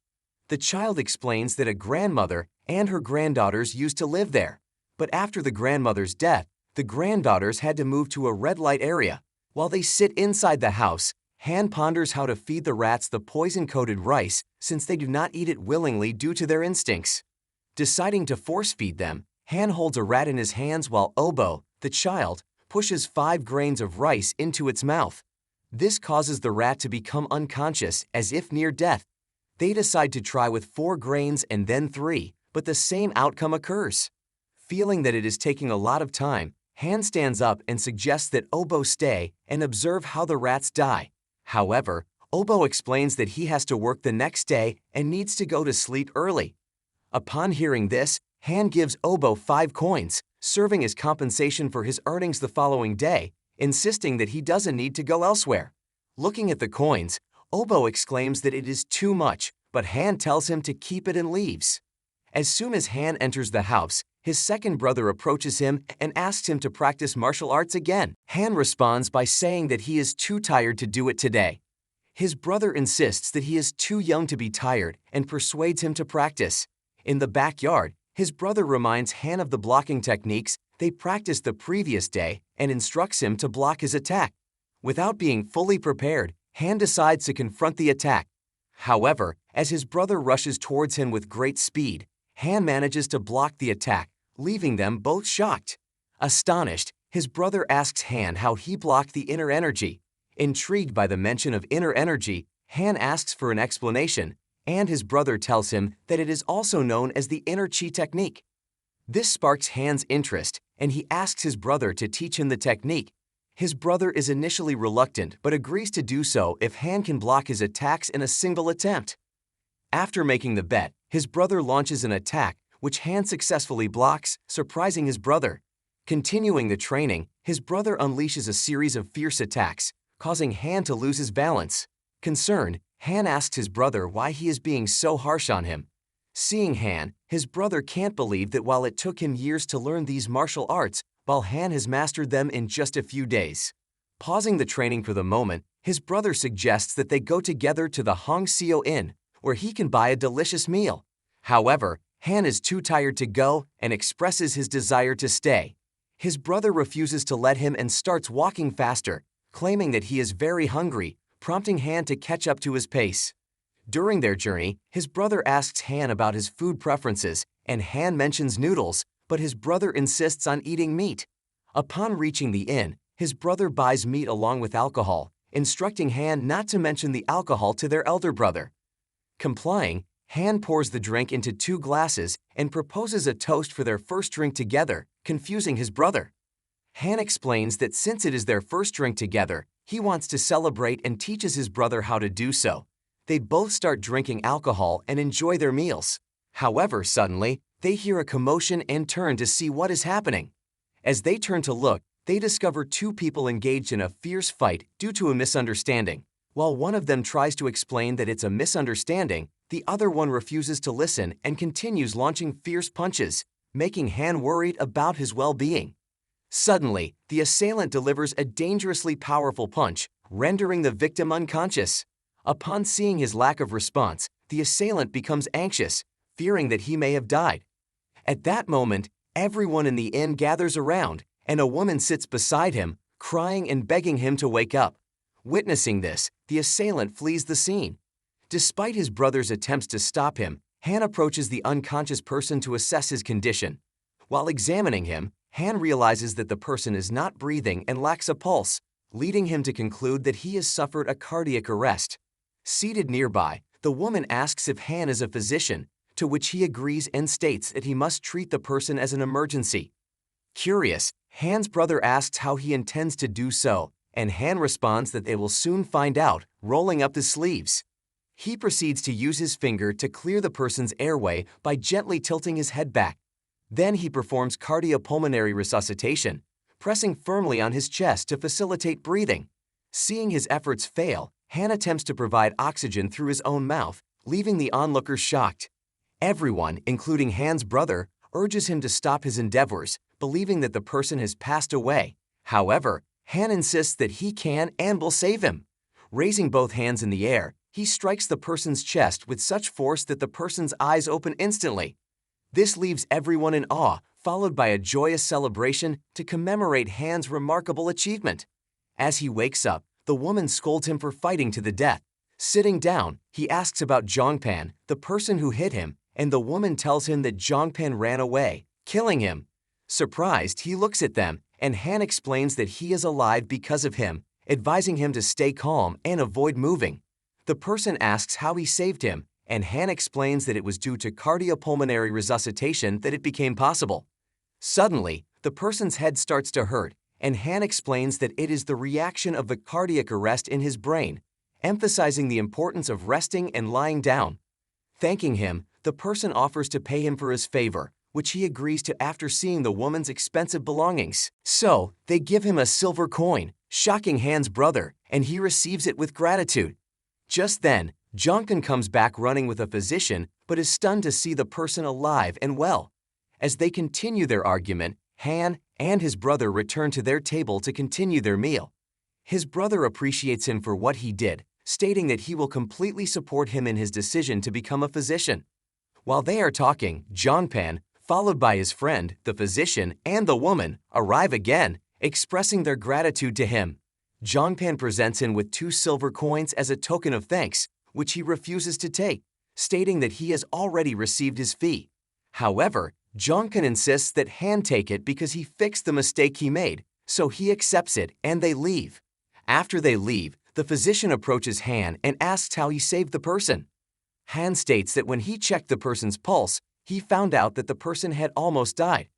The child explains that a grandmother and her granddaughters used to live there, but after the grandmother's death, The granddaughters had to move to a red light area. While they sit inside the house, Han ponders how to feed the rats the poison-coated rice since they do not eat it willingly due to their instincts. Deciding to force-feed them, Han holds a rat in his hands while Obo, the child, pushes 5 grains of rice into its mouth. This causes the rat to become unconscious, as if near death. They decide to try with 4 grains and then 3, but the same outcome occurs. Feeling that it is taking a lot of time, Han stands up and suggests that Obo stay and observe how the rats die. However, Obo explains that he has to work the next day and needs to go to sleep early. Upon hearing this, Han gives Obo 5 coins, serving as compensation for his earnings the following day, insisting that he doesn't need to go elsewhere. Looking at the coins, Obo exclaims that it is too much, but Han tells him to keep it and leaves. As soon as Han enters the house, his second brother approaches him and asks him to practice martial arts again. Han responds by saying that he is too tired to do it today. His brother insists that he is too young to be tired and persuades him to practice. In the backyard, his brother reminds Han of the blocking techniques they practiced the previous day and instructs him to block his attack. Without being fully prepared, Han decides to confront the attack. However, as his brother rushes towards him with great speed, Han manages to block the attack, leaving them both shocked. Astonished, his brother asks Han how he blocked the inner energy. Intrigued by the mention of inner energy, Han asks for an explanation, and his brother tells him that it is also known as the inner chi technique. This sparks Han's interest, and he asks his brother to teach him the technique. His brother is initially reluctant but agrees to do so if Han can block his attacks in a single attempt. After making the bet, his brother launches an attack, which Han successfully blocks, surprising his brother. Continuing the training, his brother unleashes a series of fierce attacks, causing Han to lose his balance. Concerned, Han asks his brother why he is being so harsh on him. Seeing Han, his brother can't believe that while it took him years to learn these martial arts, while Han has mastered them in just a few days. Pausing the training for the moment, his brother suggests that they go together to the Hong Seo Inn, where he can buy a delicious meal. However, Han is too tired to go and expresses his desire to stay. His brother refuses to let him and starts walking faster, claiming that he is very hungry, prompting Han to catch up to his pace. During their journey, his brother asks Han about his food preferences, and Han mentions noodles, but his brother insists on eating meat. Upon reaching the inn, his brother buys meat along with alcohol, instructing Han not to mention the alcohol to their elder brother. Complying, Han pours the drink into 2 glasses and proposes a toast for their first drink together, confusing his brother. Han explains that since it is their first drink together, he wants to celebrate and teaches his brother how to do so. They both start drinking alcohol and enjoy their meals. However, suddenly, they hear a commotion and turn to see what is happening. As they turn to look, they discover 2 people engaged in a fierce fight due to a misunderstanding. While one of them tries to explain that it's a misunderstanding, the other one refuses to listen and continues launching fierce punches, making Han worried about his well-being. Suddenly, the assailant delivers a dangerously powerful punch, rendering the victim unconscious. Upon seeing his lack of response, the assailant becomes anxious, fearing that he may have died. At that moment, everyone in the inn gathers around, and a woman sits beside him, crying and begging him to wake up. Witnessing this, the assailant flees the scene. Despite his brother's attempts to stop him, Han approaches the unconscious person to assess his condition. While examining him, Han realizes that the person is not breathing and lacks a pulse, leading him to conclude that he has suffered a cardiac arrest. Seated nearby, the woman asks if Han is a physician, to which he agrees and states that he must treat the person as an emergency. Curious, Han's brother asks how he intends to do so, and Han responds that they will soon find out, rolling up his sleeves. He proceeds to use his finger to clear the person's airway by gently tilting his head back. Then he performs cardiopulmonary resuscitation, pressing firmly on his chest to facilitate breathing. Seeing his efforts fail, Han attempts to provide oxygen through his own mouth, leaving the onlookers shocked. Everyone, including Han's brother, urges him to stop his endeavors, believing that the person has passed away. However, Han insists that he can and will save him. Raising both hands in the air, he strikes the person's chest with such force that the person's eyes open instantly. This leaves everyone in awe, followed by a joyous celebration to commemorate Han's remarkable achievement. As he wakes up, the woman scolds him for fighting to the death. Sitting down, he asks about Zhongpan, the person who hit him, and the woman tells him that Zhongpan ran away, killing him. Surprised, he looks at them, and Han explains that he is alive because of him, advising him to stay calm and avoid moving. The person asks how he saved him, and Han explains that it was due to cardiopulmonary resuscitation that it became possible. Suddenly, the person's head starts to hurt, and Han explains that it is the reaction of the cardiac arrest in his brain, emphasizing the importance of resting and lying down. Thanking him, the person offers to pay him for his favor, which he agrees to after seeing the woman's expensive belongings. So, they give him a silver coin, shocking Han's brother, and he receives it with gratitude. Just then, Jonkin comes back running with a physician, but is stunned to see the person alive and well. As they continue their argument, Han and his brother return to their table to continue their meal. His brother appreciates him for what he did, stating that he will completely support him in his decision to become a physician. While they are talking, Zhongpan, followed by his friend, the physician, and the woman, arrive again, expressing their gratitude to him. Zhongpan presents him with 2 silver coins as a token of thanks, which he refuses to take, stating that he has already received his fee. However, Jonkin insists that Han take it because he fixed the mistake he made, so he accepts it and they leave. After they leave, the physician approaches Han and asks how he saved the person. Han states that when he checked the person's pulse, he found out that the person had almost died.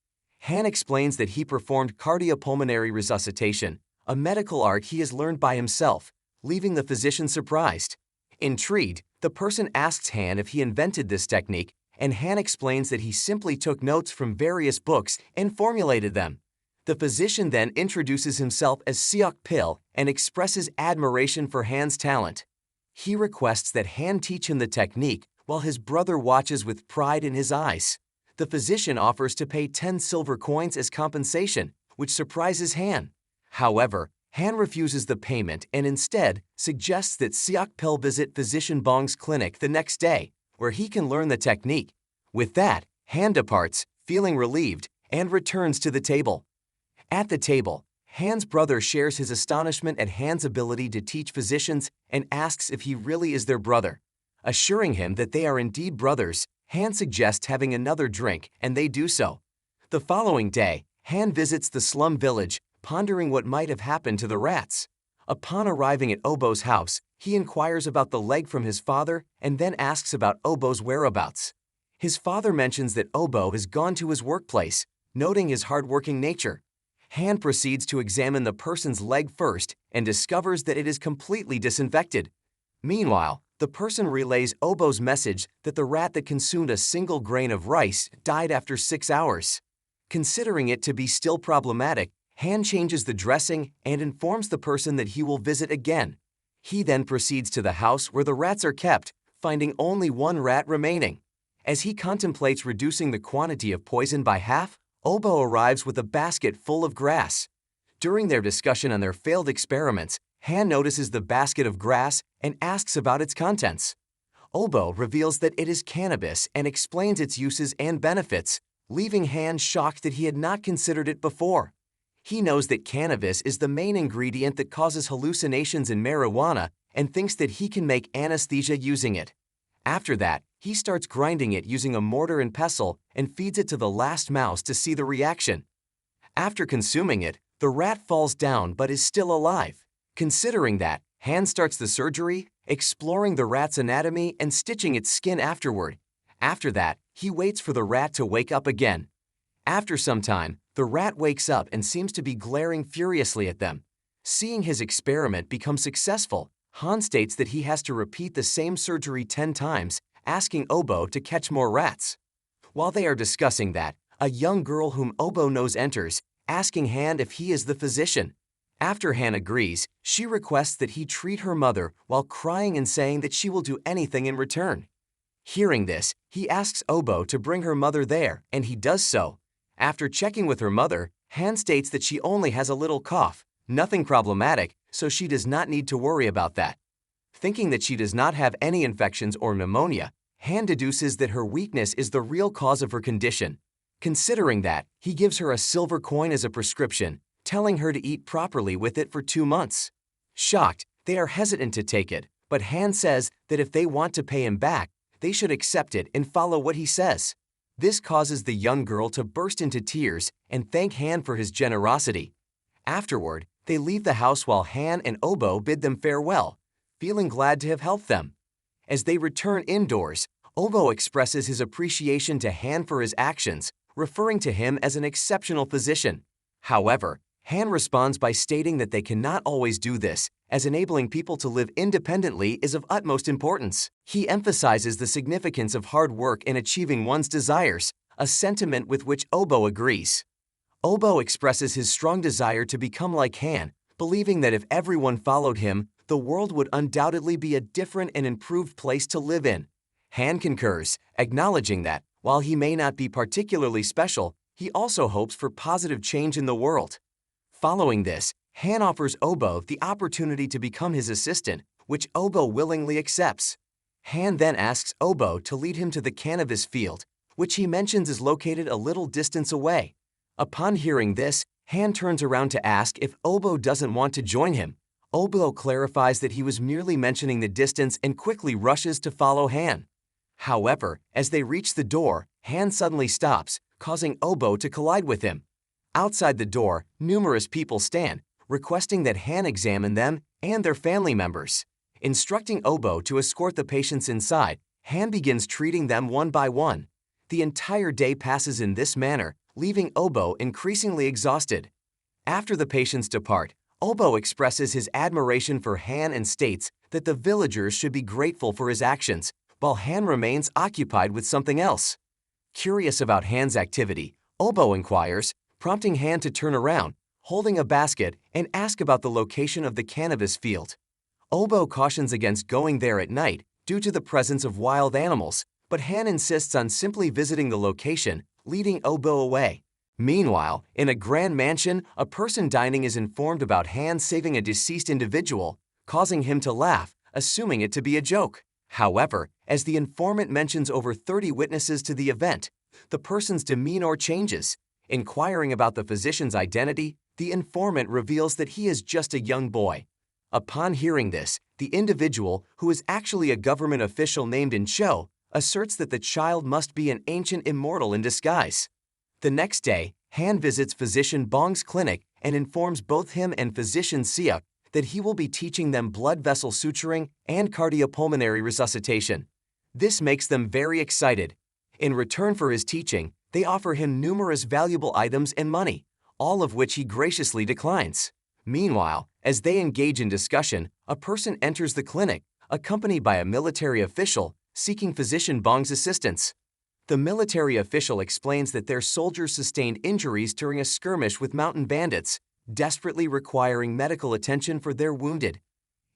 Han explains that he performed cardiopulmonary resuscitation, a medical art he has learned by himself, leaving the physician surprised. Intrigued, the person asks Han if he invented this technique, and Han explains that he simply took notes from various books and formulated them. The physician then introduces himself as Seok Pil and expresses admiration for Han's talent. He requests that Han teach him the technique while his brother watches with pride in his eyes. The physician offers to pay 10 silver coins as compensation, which surprises Han. However, Han refuses the payment and instead suggests that Seok Pil visit Physician Bong's clinic the next day, where he can learn the technique. With that, Han departs, feeling relieved, and returns to the table. At the table, Han's brother shares his astonishment at Han's ability to teach physicians and asks if he really is their brother. Assuring him that they are indeed brothers, Han suggests having another drink, and they do so. The following day, Han visits the slum village, pondering what might have happened to the rats. Upon arriving at Obo's house, he inquires about the leg from his father and then asks about Obo's whereabouts. His father mentions that Obo has gone to his workplace, noting his hardworking nature. Han proceeds to examine the person's leg first and discovers that it is completely disinfected. Meanwhile, the person relays Obo's message that the rat that consumed a single grain of rice died after 6 hours. Considering it to be still problematic, Han changes the dressing and informs the person that he will visit again. He then proceeds to the house where the rats are kept, finding only 1 rat remaining. As he contemplates reducing the quantity of poison by half, Obo arrives with a basket full of grass. During their discussion on their failed experiments, Han notices the basket of grass and asks about its contents. Obo reveals that it is cannabis and explains its uses and benefits, leaving Han shocked that he had not considered it before. He knows that cannabis is the main ingredient that causes hallucinations in marijuana and thinks that he can make anesthesia using it. After that, he starts grinding it using a mortar and pestle and feeds it to the last mouse to see the reaction. After consuming it, the rat falls down but is still alive. Considering that, Han starts the surgery, exploring the rat's anatomy and stitching its skin afterward. After that, he waits for the rat to wake up again. After some time, the rat wakes up and seems to be glaring furiously at them. Seeing his experiment become successful, Han states that he has to repeat the same surgery 10 times, asking Obo to catch more rats. While they are discussing that, a young girl whom Obo knows enters, asking Han if he is the physician. After Han agrees, she requests that he treat her mother while crying and saying that she will do anything in return. Hearing this, he asks Obo to bring her mother there, and he does so. After checking with her mother, Han states that she only has a little cough, nothing problematic, so she does not need to worry about that. Thinking that she does not have any infections or pneumonia, Han deduces that her weakness is the real cause of her condition. Considering that, he gives her a silver coin as a prescription, telling her to eat properly with it for 2 months. Shocked, they are hesitant to take it, but Han says that if they want to pay him back, they should accept it and follow what he says. This causes the young girl to burst into tears and thank Han for his generosity. Afterward, they leave the house while Han and Obo bid them farewell, feeling glad to have helped them. As they return indoors, Obo expresses his appreciation to Han for his actions, referring to him as an exceptional physician. However, Han responds by stating that they cannot always do this, as enabling people to live independently is of utmost importance. He emphasizes the significance of hard work in achieving one's desires, a sentiment with which Obo agrees. Obo expresses his strong desire to become like Han, believing that if everyone followed him, the world would undoubtedly be a different and improved place to live in. Han concurs, acknowledging that, while he may not be particularly special, he also hopes for positive change in the world. Following this, Han offers Obo the opportunity to become his assistant, which Obo willingly accepts. Han then asks Obo to lead him to the cannabis field, which he mentions is located a little distance away. Upon hearing this, Han turns around to ask if Obo doesn't want to join him. Obo clarifies that he was merely mentioning the distance and quickly rushes to follow Han. However, as they reach the door, Han suddenly stops, causing Obo to collide with him. Outside the door, numerous people stand, requesting that Han examine them and their family members. Instructing Obo to escort the patients inside, Han begins treating them one by one. The entire day passes in this manner, leaving Obo increasingly exhausted. After the patients depart, Obo expresses his admiration for Han and states that the villagers should be grateful for his actions, while Han remains occupied with something else. Curious about Han's activity, Obo inquires, prompting Han to turn around, holding a basket, and ask about the location of the cannabis field. Obo cautions against going there at night due to the presence of wild animals, but Han insists on simply visiting the location, leading Obo away. Meanwhile, in a grand mansion, a person dining is informed about Han saving a deceased individual, causing him to laugh, assuming it to be a joke. However, as the informant mentions over 30 witnesses to the event, the person's demeanor changes. Inquiring about the physician's identity, the informant reveals that he is just a young boy. Upon hearing this, the individual, who is actually a government official named Cho, asserts that the child must be an ancient immortal in disguise. The next day, Han visits physician Bong's clinic and informs both him and physician Siak that he will be teaching them blood vessel suturing and cardiopulmonary resuscitation. This makes them very excited. In return for his teaching, they offer him numerous valuable items and money, all of which he graciously declines. Meanwhile, as they engage in discussion, a person enters the clinic, accompanied by a military official seeking physician Bong's assistance. The military official explains that their soldiers sustained injuries during a skirmish with mountain bandits, desperately requiring medical attention for their wounded.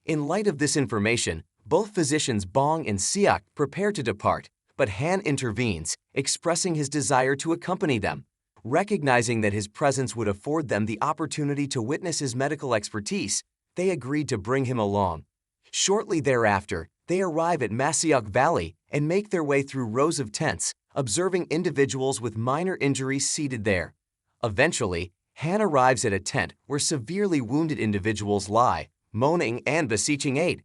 In light of this information, both physicians Bong and Siak prepare to depart, but Han intervenes, expressing his desire to accompany them. Recognizing that his presence would afford them the opportunity to witness his medical expertise, they agreed to bring him along. Shortly thereafter, they arrive at Masiok Valley and make their way through rows of tents, observing individuals with minor injuries seated there. Eventually, Han arrives at a tent where severely wounded individuals lie, moaning and beseeching aid.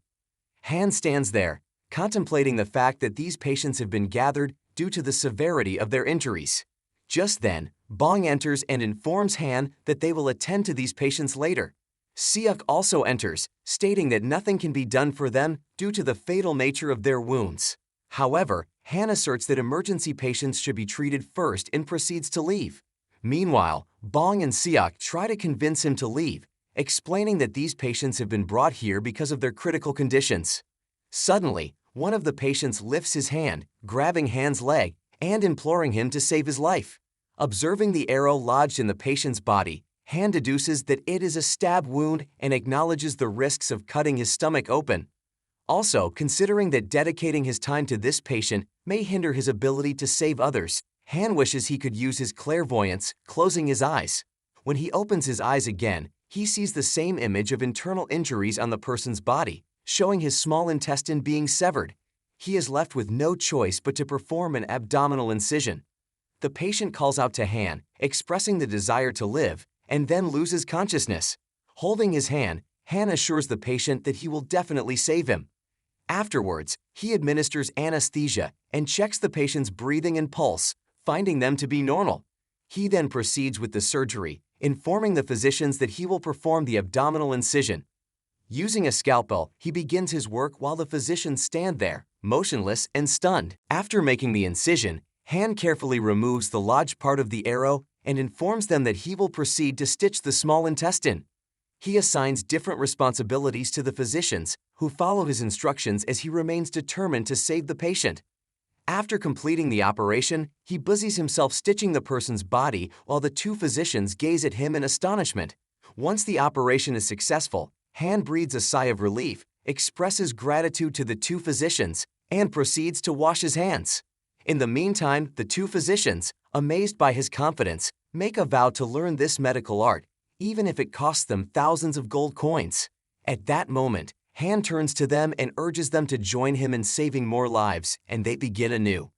Han stands there, contemplating the fact that these patients have been gathered due to the severity of their injuries. Just then, Bong enters and informs Han that they will attend to these patients later. Siak also enters, stating that nothing can be done for them due to the fatal nature of their wounds. However, Han asserts that emergency patients should be treated first and proceeds to leave. Meanwhile, Bong and Siak try to convince him to leave, explaining that these patients have been brought here because of their critical conditions. Suddenly, one of the patients lifts his hand, grabbing Han's leg and imploring him to save his life. Observing the arrow lodged in the patient's body, Han deduces that it is a stab wound and acknowledges the risks of cutting his stomach open. Also, considering that dedicating his time to this patient may hinder his ability to save others, Han wishes he could use his clairvoyance, closing his eyes. When he opens his eyes again, he sees the same image of internal injuries on the person's body, showing his small intestine being severed. He is left with no choice but to perform an abdominal incision. The patient calls out to Han, expressing the desire to live, and then loses consciousness. Holding his hand, Han assures the patient that he will definitely save him. Afterwards, he administers anesthesia and checks the patient's breathing and pulse, finding them to be normal. He then proceeds with the surgery, informing the physicians that he will perform the abdominal incision. Using a scalpel, he begins his work while the physicians stand there, motionless and stunned. After making the incision, Han carefully removes the lodged part of the arrow and informs them that he will proceed to stitch the small intestine. He assigns different responsibilities to the physicians, who follow his instructions as he remains determined to save the patient. After completing the operation, he busies himself stitching the person's body while the two physicians gaze at him in astonishment. Once the operation is successful, Han breathes a sigh of relief, expresses gratitude to the two physicians, and proceeds to wash his hands. In the meantime, the two physicians, amazed by his confidence, make a vow to learn this medical art, even if it costs them thousands of gold coins. At that moment, Han turns to them and urges them to join him in saving more lives, and they begin anew.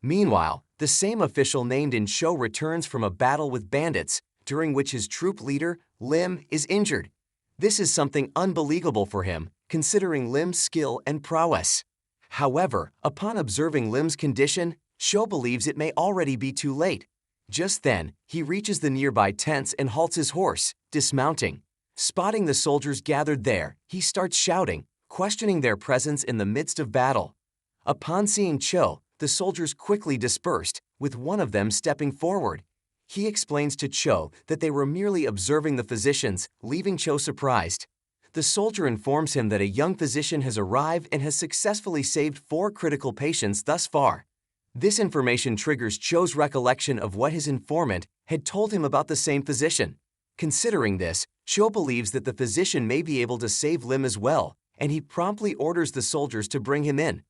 Meanwhile, the same official named in Cho returns from a battle with bandits, during which his troop leader, Lim, is injured. This is something unbelievable for him, considering Lim's skill and prowess. However, upon observing Lim's condition, Cho believes it may already be too late. Just then, he reaches the nearby tents and halts his horse, dismounting. Spotting the soldiers gathered there, he starts shouting, questioning their presence in the midst of battle. Upon seeing Cho, the soldiers quickly dispersed, with one of them stepping forward. He explains to Cho that they were merely observing the physicians, leaving Cho surprised. The soldier informs him that a young physician has arrived and has successfully saved 4 critical patients thus far. This information triggers Cho's recollection of what his informant had told him about the same physician. Considering this, Cho believes that the physician may be able to save Lim as well, and he promptly orders the soldiers to bring him in.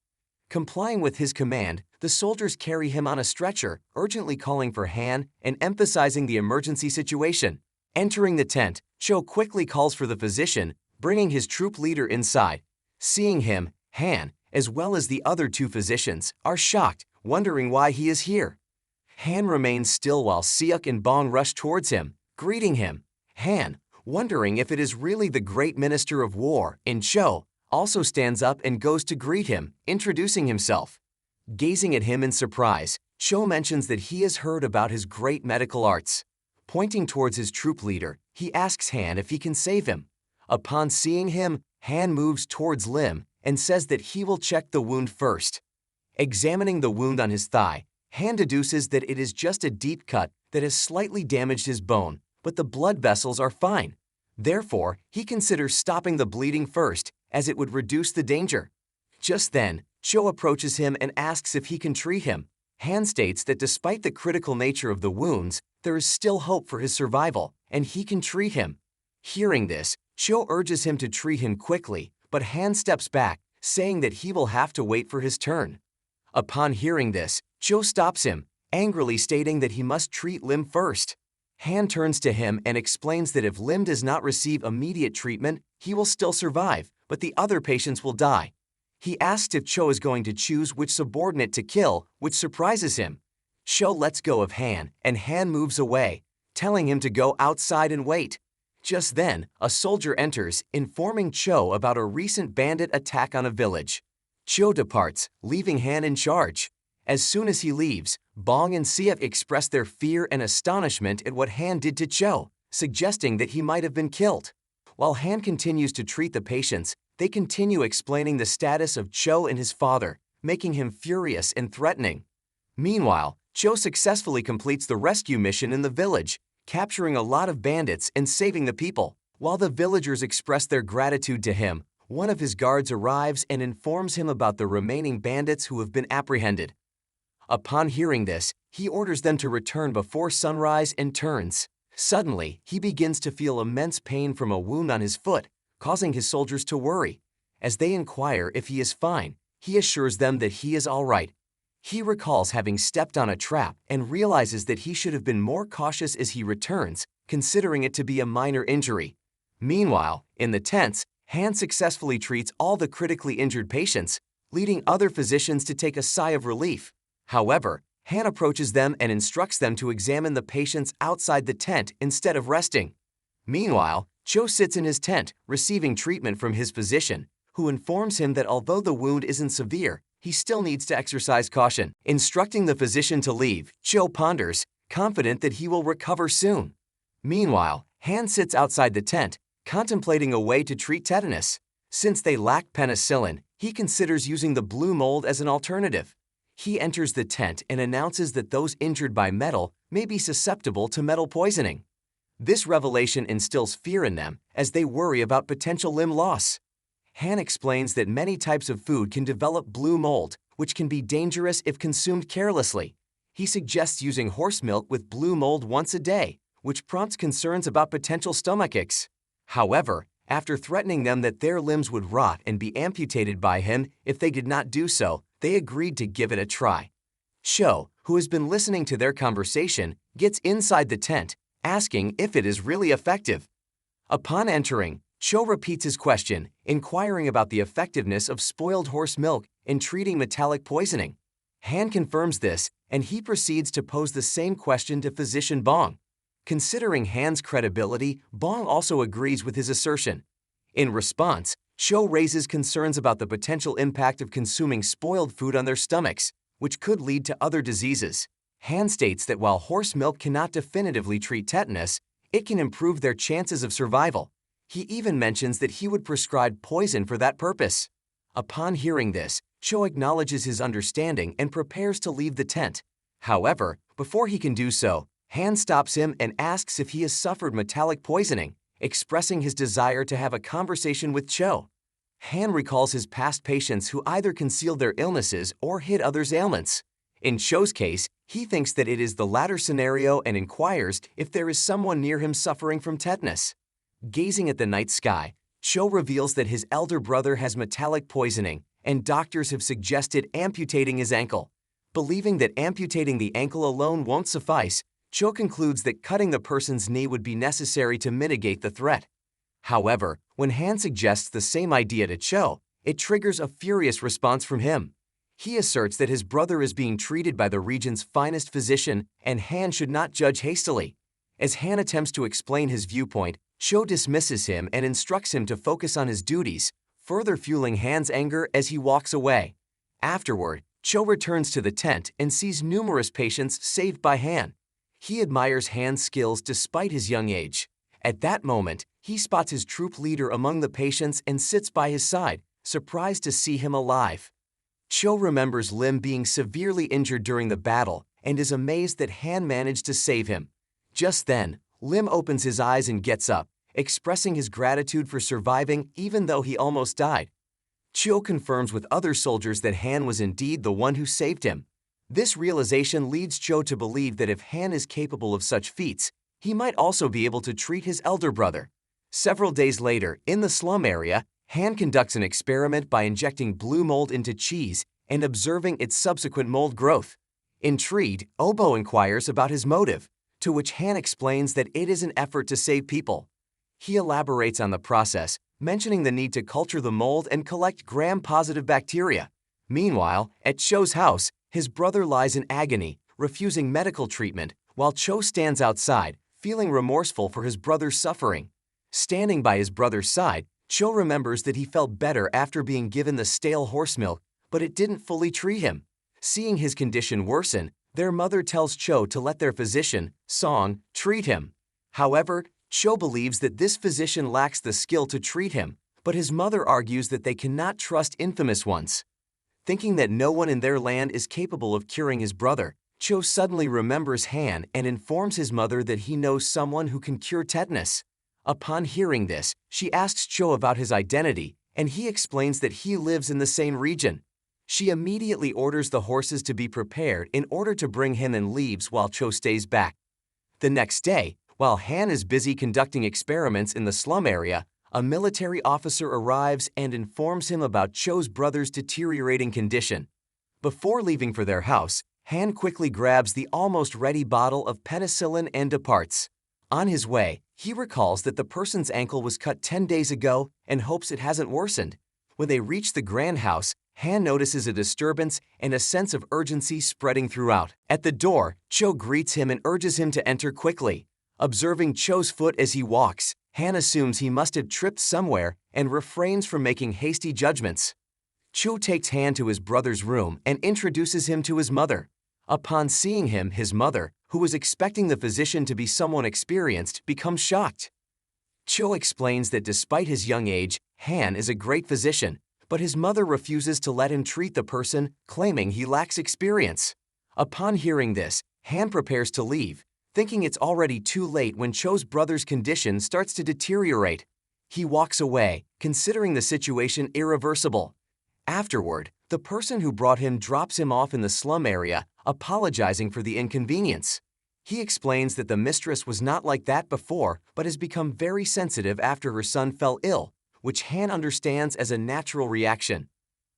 Complying with his command, the soldiers carry him on a stretcher, urgently calling for Han and emphasizing the emergency situation. Entering the tent, Cho quickly calls for the physician, bringing his troop leader inside. Seeing him, Han, as well as the other 2 physicians, are shocked, wondering why he is here. Han remains still while Seok and Bong rush towards him, greeting him. Han, wondering if it is really the great minister of war, in Cho, also stands up and goes to greet him, introducing himself. Gazing at him in surprise, Cho mentions that he has heard about his great medical arts. Pointing towards his troop leader, he asks Han if he can save him. Upon seeing him, Han moves towards Lim and says that he will check the wound first. Examining the wound on his thigh, Han deduces that it is just a deep cut that has slightly damaged his bone, but the blood vessels are fine. Therefore, he considers stopping the bleeding first, as it would reduce the danger. Just then, Cho approaches him and asks if he can treat him. Han states that despite the critical nature of the wounds, there is still hope for his survival, and he can treat him. Hearing this, Cho urges him to treat him quickly, but Han steps back, saying that he will have to wait for his turn. Upon hearing this, Cho stops him, angrily stating that he must treat Lim first. Han turns to him and explains that if Lim does not receive immediate treatment, he will still survive, but the other patients will die. He asks if Cho is going to choose which subordinate to kill, which surprises him. Cho lets go of Han, and Han moves away, telling him to go outside and wait. Just then, a soldier enters, informing Cho about a recent bandit attack on a village. Cho departs, leaving Han in charge. As soon as he leaves, Bong and Siak express their fear and astonishment at what Han did to Cho, suggesting that he might have been killed. While Han continues to treat the patients, they continue explaining the status of Cho and his father, making him furious and threatening. Meanwhile, Cho successfully completes the rescue mission in the village, capturing a lot of bandits and saving the people. While the villagers express their gratitude to him, one of his guards arrives and informs him about the remaining bandits who have been apprehended. Upon hearing this, he orders them to return before sunrise and turns. Suddenly, he begins to feel immense pain from a wound on his foot, causing his soldiers to worry. As they inquire if he is fine, he assures them that he is all right. He recalls having stepped on a trap and realizes that he should have been more cautious as he returns, considering it to be a minor injury. Meanwhile, in the tents, Han successfully treats all the critically injured patients, leading other physicians to take a sigh of relief. However, Han approaches them and instructs them to examine the patients outside the tent instead of resting. Meanwhile, Cho sits in his tent, receiving treatment from his physician, who informs him that although the wound isn't severe, he still needs to exercise caution. Instructing the physician to leave, Cho ponders, confident that he will recover soon. Meanwhile, Han sits outside the tent, contemplating a way to treat tetanus. Since they lack penicillin, he considers using the blue mold as an alternative. He enters the tent and announces that those injured by metal may be susceptible to metal poisoning. This revelation instills fear in them as they worry about potential limb loss. Han explains that many types of food can develop blue mold, which can be dangerous if consumed carelessly. He suggests using horse milk with blue mold once a day, which prompts concerns about potential stomachaches. However, after threatening them that their limbs would rot and be amputated by him if they did not do so, they agreed to give it a try. Cho, who has been listening to their conversation, gets inside the tent, asking if it is really effective. Upon entering, Cho repeats his question, inquiring about the effectiveness of spoiled horse milk in treating metallic poisoning. Han confirms this, and he proceeds to pose the same question to physician Bong. Considering Han's credibility, Bong also agrees with his assertion. In response, Cho raises concerns about the potential impact of consuming spoiled food on their stomachs, which could lead to other diseases. Han states that while horse milk cannot definitively treat tetanus, it can improve their chances of survival. He even mentions that he would prescribe poison for that purpose. Upon hearing this, Cho acknowledges his understanding and prepares to leave the tent. However, before he can do so, Han stops him and asks if he has suffered metallic poisoning, expressing his desire to have a conversation with Cho. Han recalls his past patients who either concealed their illnesses or hid others' ailments. In Cho's case, he thinks that it is the latter scenario and inquires if there is someone near him suffering from tetanus. Gazing at the night sky, Cho reveals that his elder brother has metallic poisoning, and doctors have suggested amputating his ankle. Believing that amputating the ankle alone won't suffice, Cho concludes that cutting the person's knee would be necessary to mitigate the threat. However, when Han suggests the same idea to Cho, it triggers a furious response from him. He asserts that his brother is being treated by the region's finest physician and Han should not judge hastily. As Han attempts to explain his viewpoint, Cho dismisses him and instructs him to focus on his duties, further fueling Han's anger as he walks away. Afterward, Cho returns to the tent and sees numerous patients saved by Han. He admires Han's skills despite his young age. At that moment, he spots his troop leader among the patients and sits by his side, surprised to see him alive. Cho remembers Lim being severely injured during the battle and is amazed that Han managed to save him. Just then, Lim opens his eyes and gets up, expressing his gratitude for surviving even though he almost died. Cho confirms with other soldiers that Han was indeed the one who saved him. This realization leads Cho to believe that if Han is capable of such feats, he might also be able to treat his elder brother. Several days later, in the slum area, Han conducts an experiment by injecting blue mold into cheese and observing its subsequent mold growth. Intrigued, Obo inquires about his motive, to which Han explains that it is an effort to save people. He elaborates on the process, mentioning the need to culture the mold and collect gram-positive bacteria. Meanwhile, at Cho's house, his brother lies in agony, refusing medical treatment, while Cho stands outside, feeling remorseful for his brother's suffering. Standing by his brother's side, Cho remembers that he felt better after being given the stale horse milk, but it didn't fully treat him. Seeing his condition worsen, their mother tells Cho to let their physician, Song, treat him. However, Cho believes that this physician lacks the skill to treat him, but his mother argues that they cannot trust infamous ones. Thinking that no one in their land is capable of curing his brother, Cho suddenly remembers Han and informs his mother that he knows someone who can cure tetanus. Upon hearing this, she asks Cho about his identity, and he explains that he lives in the same region. She immediately orders the horses to be prepared in order to bring him and leaves while Cho stays back. The next day, while Han is busy conducting experiments in the slum area, a military officer arrives and informs him about Cho's brother's deteriorating condition. Before leaving for their house, Han quickly grabs the almost ready bottle of penicillin and departs. On his way, he recalls that the person's ankle was cut 10 days ago and hopes it hasn't worsened. When they reach the grand house, Han notices a disturbance and a sense of urgency spreading throughout. At the door, Cho greets him and urges him to enter quickly. Observing Cho's foot as he walks, Han assumes he must have tripped somewhere and refrains from making hasty judgments. Cho takes Han to his brother's room and introduces him to his mother. Upon seeing him, his mother, who was expecting the physician to be someone experienced, becomes shocked. Cho explains that despite his young age, Han is a great physician, but his mother refuses to let him treat the person, claiming he lacks experience. Upon hearing this, Han prepares to leave, thinking it's already too late when Cho's brother's condition starts to deteriorate. He walks away, considering the situation irreversible. Afterward, the person who brought him drops him off in the slum area, apologizing for the inconvenience. He explains that the mistress was not like that before, but has become very sensitive after her son fell ill, which Han understands as a natural reaction.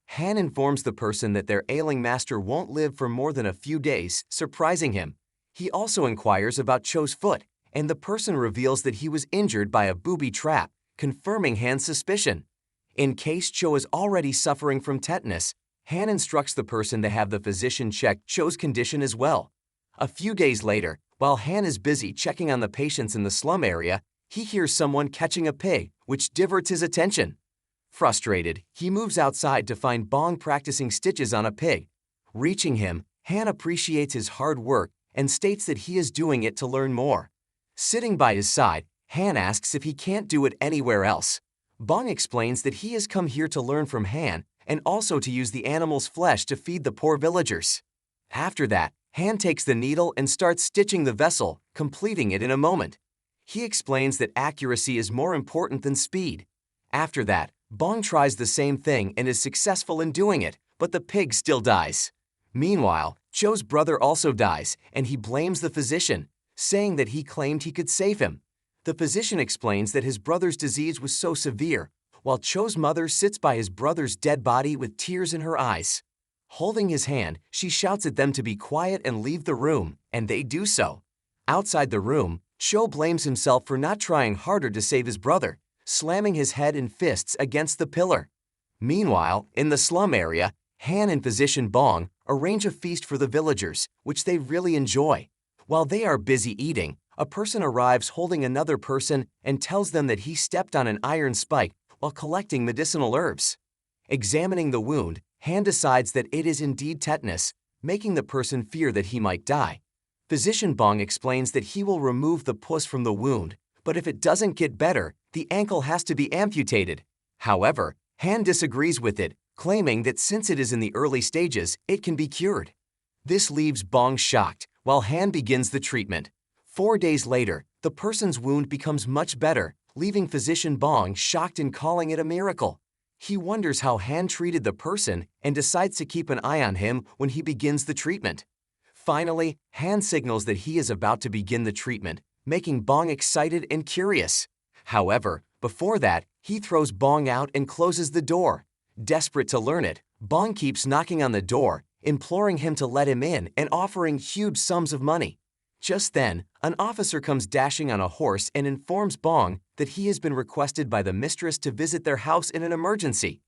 Han informs the person that their ailing master won't live for more than a few days, surprising him. He also inquires about Cho's foot, and the person reveals that he was injured by a booby trap, confirming Han's suspicion. In case Cho is already suffering from tetanus, Han instructs the person to have the physician check Cho's condition as well. A few days later, while Han is busy checking on the patients in the slum area, he hears someone catching a pig, which diverts his attention. Frustrated, he moves outside to find Bong practicing stitches on a pig. Reaching him, Han appreciates his hard work and states that he is doing it to learn more. Sitting by his side, Han asks if he can't do it anywhere else. Bong explains that he has come here to learn from Han and also to use the animal's flesh to feed the poor villagers. After that, Han takes the needle and starts stitching the vessel, completing it in a moment. He explains that accuracy is more important than speed. After that, Bong tries the same thing and is successful in doing it, but the pig still dies. Meanwhile, Cho's brother also dies, and he blames the physician, saying that he claimed he could save him. The physician explains that his brother's disease was so severe, while Cho's mother sits by his brother's dead body with tears in her eyes. Holding his hand, she shouts at them to be quiet and leave the room, and they do so. Outside the room, Cho blames himself for not trying harder to save his brother, slamming his head and fists against the pillar. Meanwhile, in the slum area, Han and physician Bong arrange a feast for the villagers, which they really enjoy. While they are busy eating, a person arrives holding another person and tells them that he stepped on an iron spike while collecting medicinal herbs. Examining the wound, Han decides that it is indeed tetanus, making the person fear that he might die. Physician Bong explains that he will remove the pus from the wound, but if it doesn't get better, the ankle has to be amputated. However, Han disagrees with it, claiming that since it is in the early stages, it can be cured. This leaves Bong shocked, while Han begins the treatment. 4 days later, the person's wound becomes much better, leaving physician Bong shocked and calling it a miracle. He wonders how Han treated the person and decides to keep an eye on him when he begins the treatment. Finally, Han signals that he is about to begin the treatment, making Bong excited and curious. However, before that, he throws Bong out and closes the door. Desperate to learn it, Bong keeps knocking on the door, imploring him to let him in and offering huge sums of money. Just then, an officer comes dashing on a horse and informs Bong that he has been requested by the mistress to visit their house in an emergency.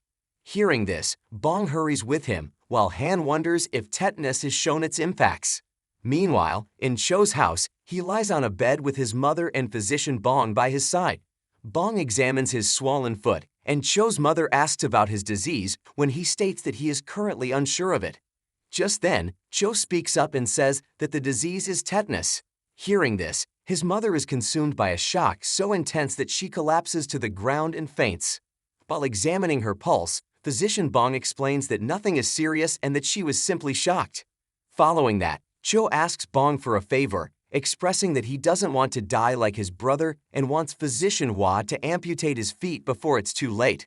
Hearing this, Bong hurries with him, while Han wonders if tetanus has shown its impacts. Meanwhile, in Cho's house, he lies on a bed with his mother and physician Bong by his side. Bong examines his swollen foot, and Cho's mother asks about his disease when he states that he is currently unsure of it. Just then, Cho speaks up and says that the disease is tetanus. Hearing this, his mother is consumed by a shock so intense that she collapses to the ground and faints. While examining her pulse, physician Bong explains that nothing is serious and that she was simply shocked. Following that, Cho asks Bong for a favor, expressing that he doesn't want to die like his brother and wants physician Hua to amputate his feet before it's too late.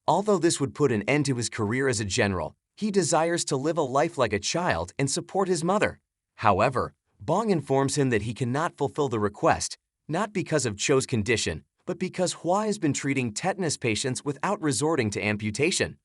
Although this would put an end to his career as a general, he desires to live a life like a child and support his mother. However, Bong informs him that he cannot fulfill the request, not because of Cho's condition, but because Hua has been treating tetanus patients without resorting to amputation.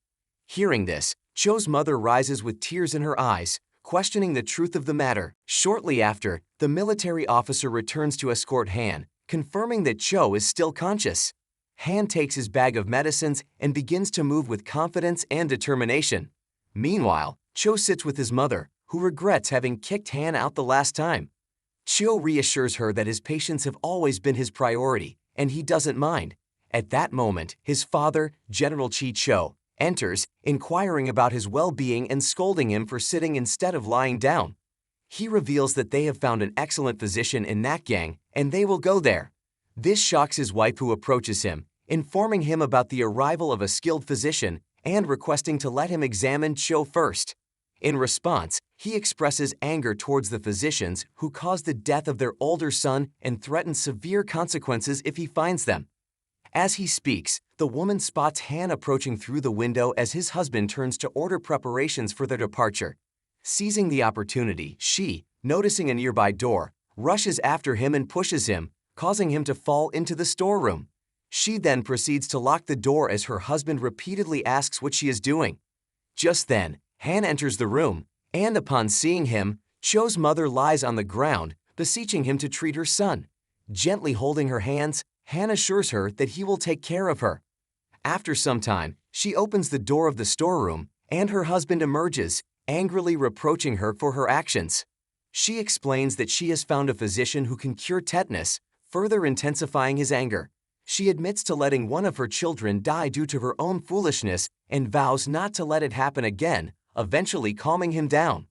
Hearing this, Cho's mother rises with tears in her eyes, questioning the truth of the matter. Shortly after, the military officer returns to escort Han, confirming that Cho is still conscious. Han takes his bag of medicines and begins to move with confidence and determination. Meanwhile, Cho sits with his mother, who regrets having kicked Han out the last time. Cho reassures her that his patients have always been his priority, and he doesn't mind. At that moment, his father, General Chi Cho, enters, inquiring about his well-being and scolding him for sitting instead of lying down. He reveals that they have found an excellent physician in Nakgang, and they will go there. This shocks his wife, who approaches him, informing him about the arrival of a skilled physician and requesting to let him examine Cho first. In response, he expresses anger towards the physicians who caused the death of their older son and threatens severe consequences if he finds them. As he speaks, the woman spots Han approaching through the window as his husband turns to order preparations for their departure. Seizing the opportunity, she, noticing a nearby door, rushes after him and pushes him, causing him to fall into the storeroom. She then proceeds to lock the door as her husband repeatedly asks what she is doing. Just then, Han enters the room, and upon seeing him, Cho's mother lies on the ground, beseeching him to treat her son. Gently holding her hands, Han assures her that he will take care of her. After some time, she opens the door of the storeroom, and her husband emerges, angrily reproaching her for her actions. She explains that she has found a physician who can cure tetanus, further intensifying his anger. She admits to letting one of her children die due to her own foolishness and vows not to let it happen again, eventually calming him down.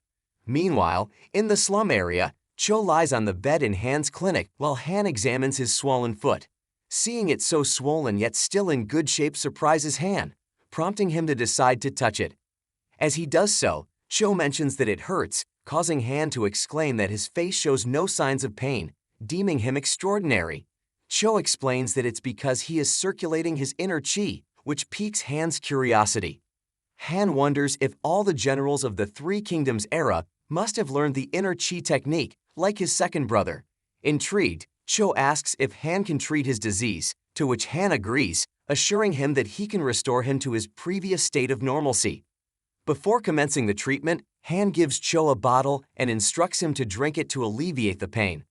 Meanwhile, in the slum area, Cho lies on the bed in Han's clinic while Han examines his swollen foot. Seeing it so swollen yet still in good shape surprises Han, prompting him to decide to touch it. As he does so, Cho mentions that it hurts, causing Han to exclaim that his face shows no signs of pain, deeming him extraordinary. Cho explains that it's because he is circulating his inner chi, which piques Han's curiosity. Han wonders if all the generals of the Three Kingdoms era must have learned the inner chi technique, like his second brother. Intrigued, Cho asks if Han can treat his disease, to which Han agrees, assuring him that he can restore him to his previous state of normalcy. Before commencing the treatment, Han gives Cho a bottle and instructs him to drink it to alleviate the pain.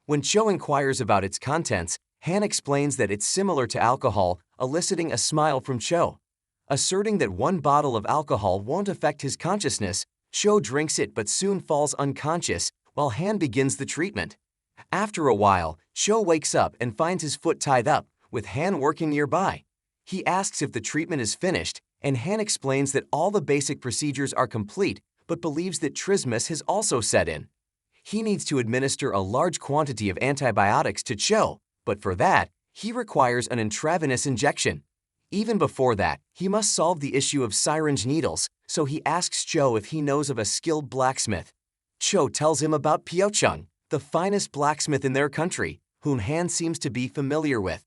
When Cho inquires about its contents, Han explains that it's similar to alcohol, eliciting a smile from Cho. Asserting that one bottle of alcohol won't affect his consciousness, Cho drinks it but soon falls unconscious while Han begins the treatment. After a while, Cho wakes up and finds his foot tied up, with Han working nearby. He asks if the treatment is finished, and Han explains that all the basic procedures are complete, but believes that trismus has also set in. He needs to administer a large quantity of antibiotics to Cho, but for that, he requires an intravenous injection. Even before that, he must solve the issue of syringe needles, so he asks Cho if he knows of a skilled blacksmith. Cho tells him about Pyeongchang, the finest blacksmith in their country, whom Han seems to be familiar with.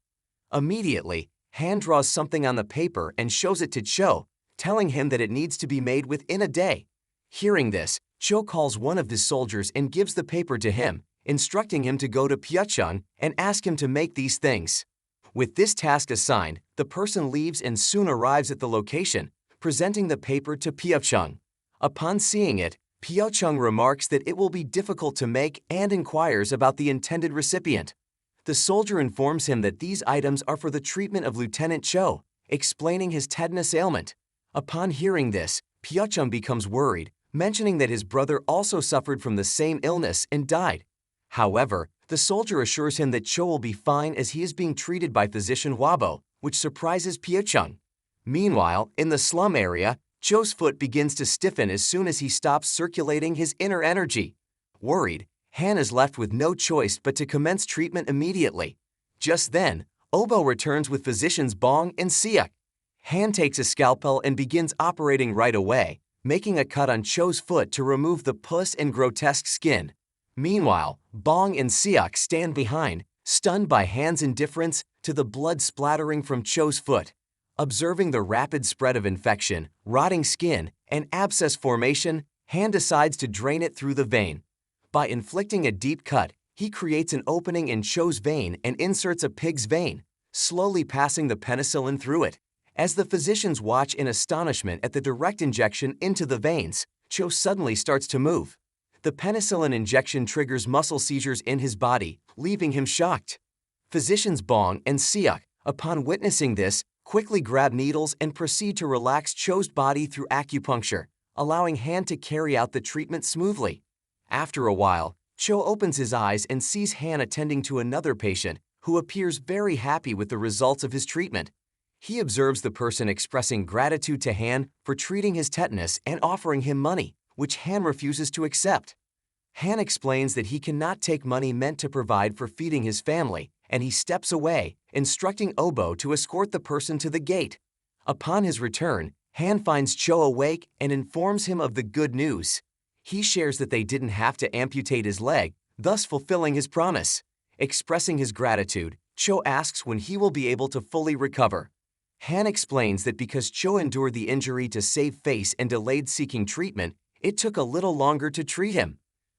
Immediately, Han draws something on the paper and shows it to Cho, telling him that it needs to be made within a day. Hearing this, Cho calls one of his soldiers and gives the paper to him, instructing him to go to Pyeongchang and ask him to make these things. With this task assigned, the person leaves and soon arrives at the location, presenting the paper to Pyeongchang. Upon seeing it, Pyeongchang remarks that it will be difficult to make and inquires about the intended recipient. The soldier informs him that these items are for the treatment of Lieutenant Cho, explaining his tetanus ailment. Upon hearing this, Pyeongchang becomes worried, mentioning that his brother also suffered from the same illness and died. However, the soldier assures him that Cho will be fine as he is being treated by physician Wabo, which surprises Pyeongchang. Meanwhile, in the slum area, Cho's foot begins to stiffen as soon as he stops circulating his inner energy. Worried, Han is left with no choice but to commence treatment immediately. Just then, Obo returns with physicians Bong and Siak. Han takes a scalpel and begins operating right away, making a cut on Cho's foot to remove the pus and grotesque skin. Meanwhile, Bong and Siak stand behind, stunned by Han's indifference to the blood splattering from Cho's foot. Observing the rapid spread of infection, rotting skin, and abscess formation, Han decides to drain it through the vein. By inflicting a deep cut, he creates an opening in Cho's vein and inserts a pig's vein, slowly passing the penicillin through it. As the physicians watch in astonishment at the direct injection into the veins, Cho suddenly starts to move. The penicillin injection triggers muscle seizures in his body, leaving him shocked. Physicians Bong and Siak, upon witnessing this, quickly grab needles and proceed to relax Cho's body through acupuncture, allowing Han to carry out the treatment smoothly. After a while, Cho opens his eyes and sees Han attending to another patient who appears very happy with the results of his treatment. He observes the person expressing gratitude to Han for treating his tetanus and offering him money, which Han refuses to accept. Han explains that he cannot take money meant to provide for feeding his family, and he steps away, instructing Obo to escort the person to the gate. Upon his return, Han finds Cho awake and informs him of the good news. He shares that they didn't have to amputate his leg, thus fulfilling his promise. Expressing his gratitude, Cho asks when he will be able to fully recover. Han explains that because Cho endured the injury to save face and delayed seeking treatment, it took a little longer to treat him.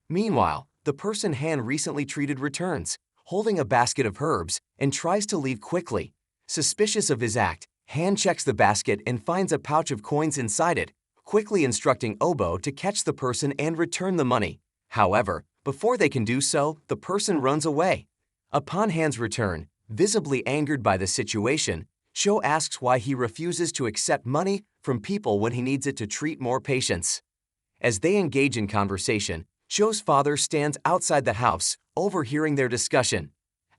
Meanwhile, the person Han recently treated returns, holding a basket of herbs, and tries to leave quickly. Suspicious of his act, Han checks the basket and finds a pouch of coins inside it, quickly instructing Obo to catch the person and return the money. However, before they can do so, the person runs away. Upon Han's return, visibly angered by the situation, Cho asks why he refuses to accept money from people when he needs it to treat more patients. As they engage in conversation, Cho's father stands outside the house, overhearing their discussion.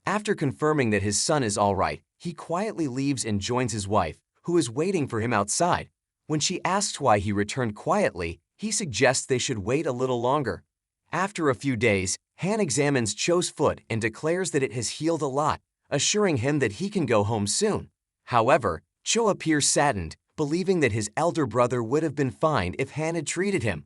After confirming that his son is all right, he quietly leaves and joins his wife, who is waiting for him outside. When she asks why he returned quietly, he suggests they should wait a little longer. After a few days, Han examines Cho's foot and declares that it has healed a lot, assuring him that he can go home soon. However, Cho appears saddened, believing that his elder brother would have been fine if Han had treated him.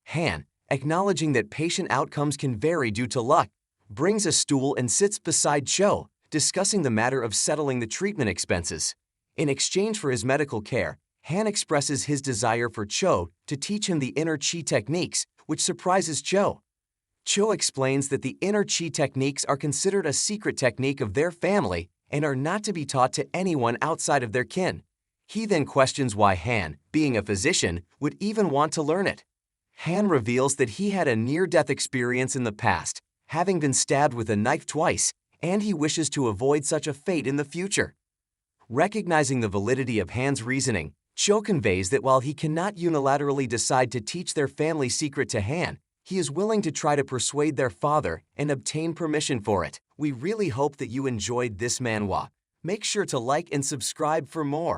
Han, acknowledging that patient outcomes can vary due to luck, brings a stool and sits beside Cho, discussing the matter of settling the treatment expenses. In exchange for his medical care, Han expresses his desire for Cho to teach him the inner chi techniques, which surprises Cho. Cho explains that the inner chi techniques are considered a secret technique of their family and are not to be taught to anyone outside of their kin. He then questions why Han, being a physician, would even want to learn it. Han reveals that he had a near-death experience in the past, having been stabbed with a knife twice, and he wishes to avoid such a fate in the future. Recognizing the validity of Han's reasoning, Cho conveys that while he cannot unilaterally decide to teach their family secret to Han, he is willing to try to persuade their father and obtain permission for it. We really hope that you enjoyed this manhwa. Make sure to like and subscribe for more.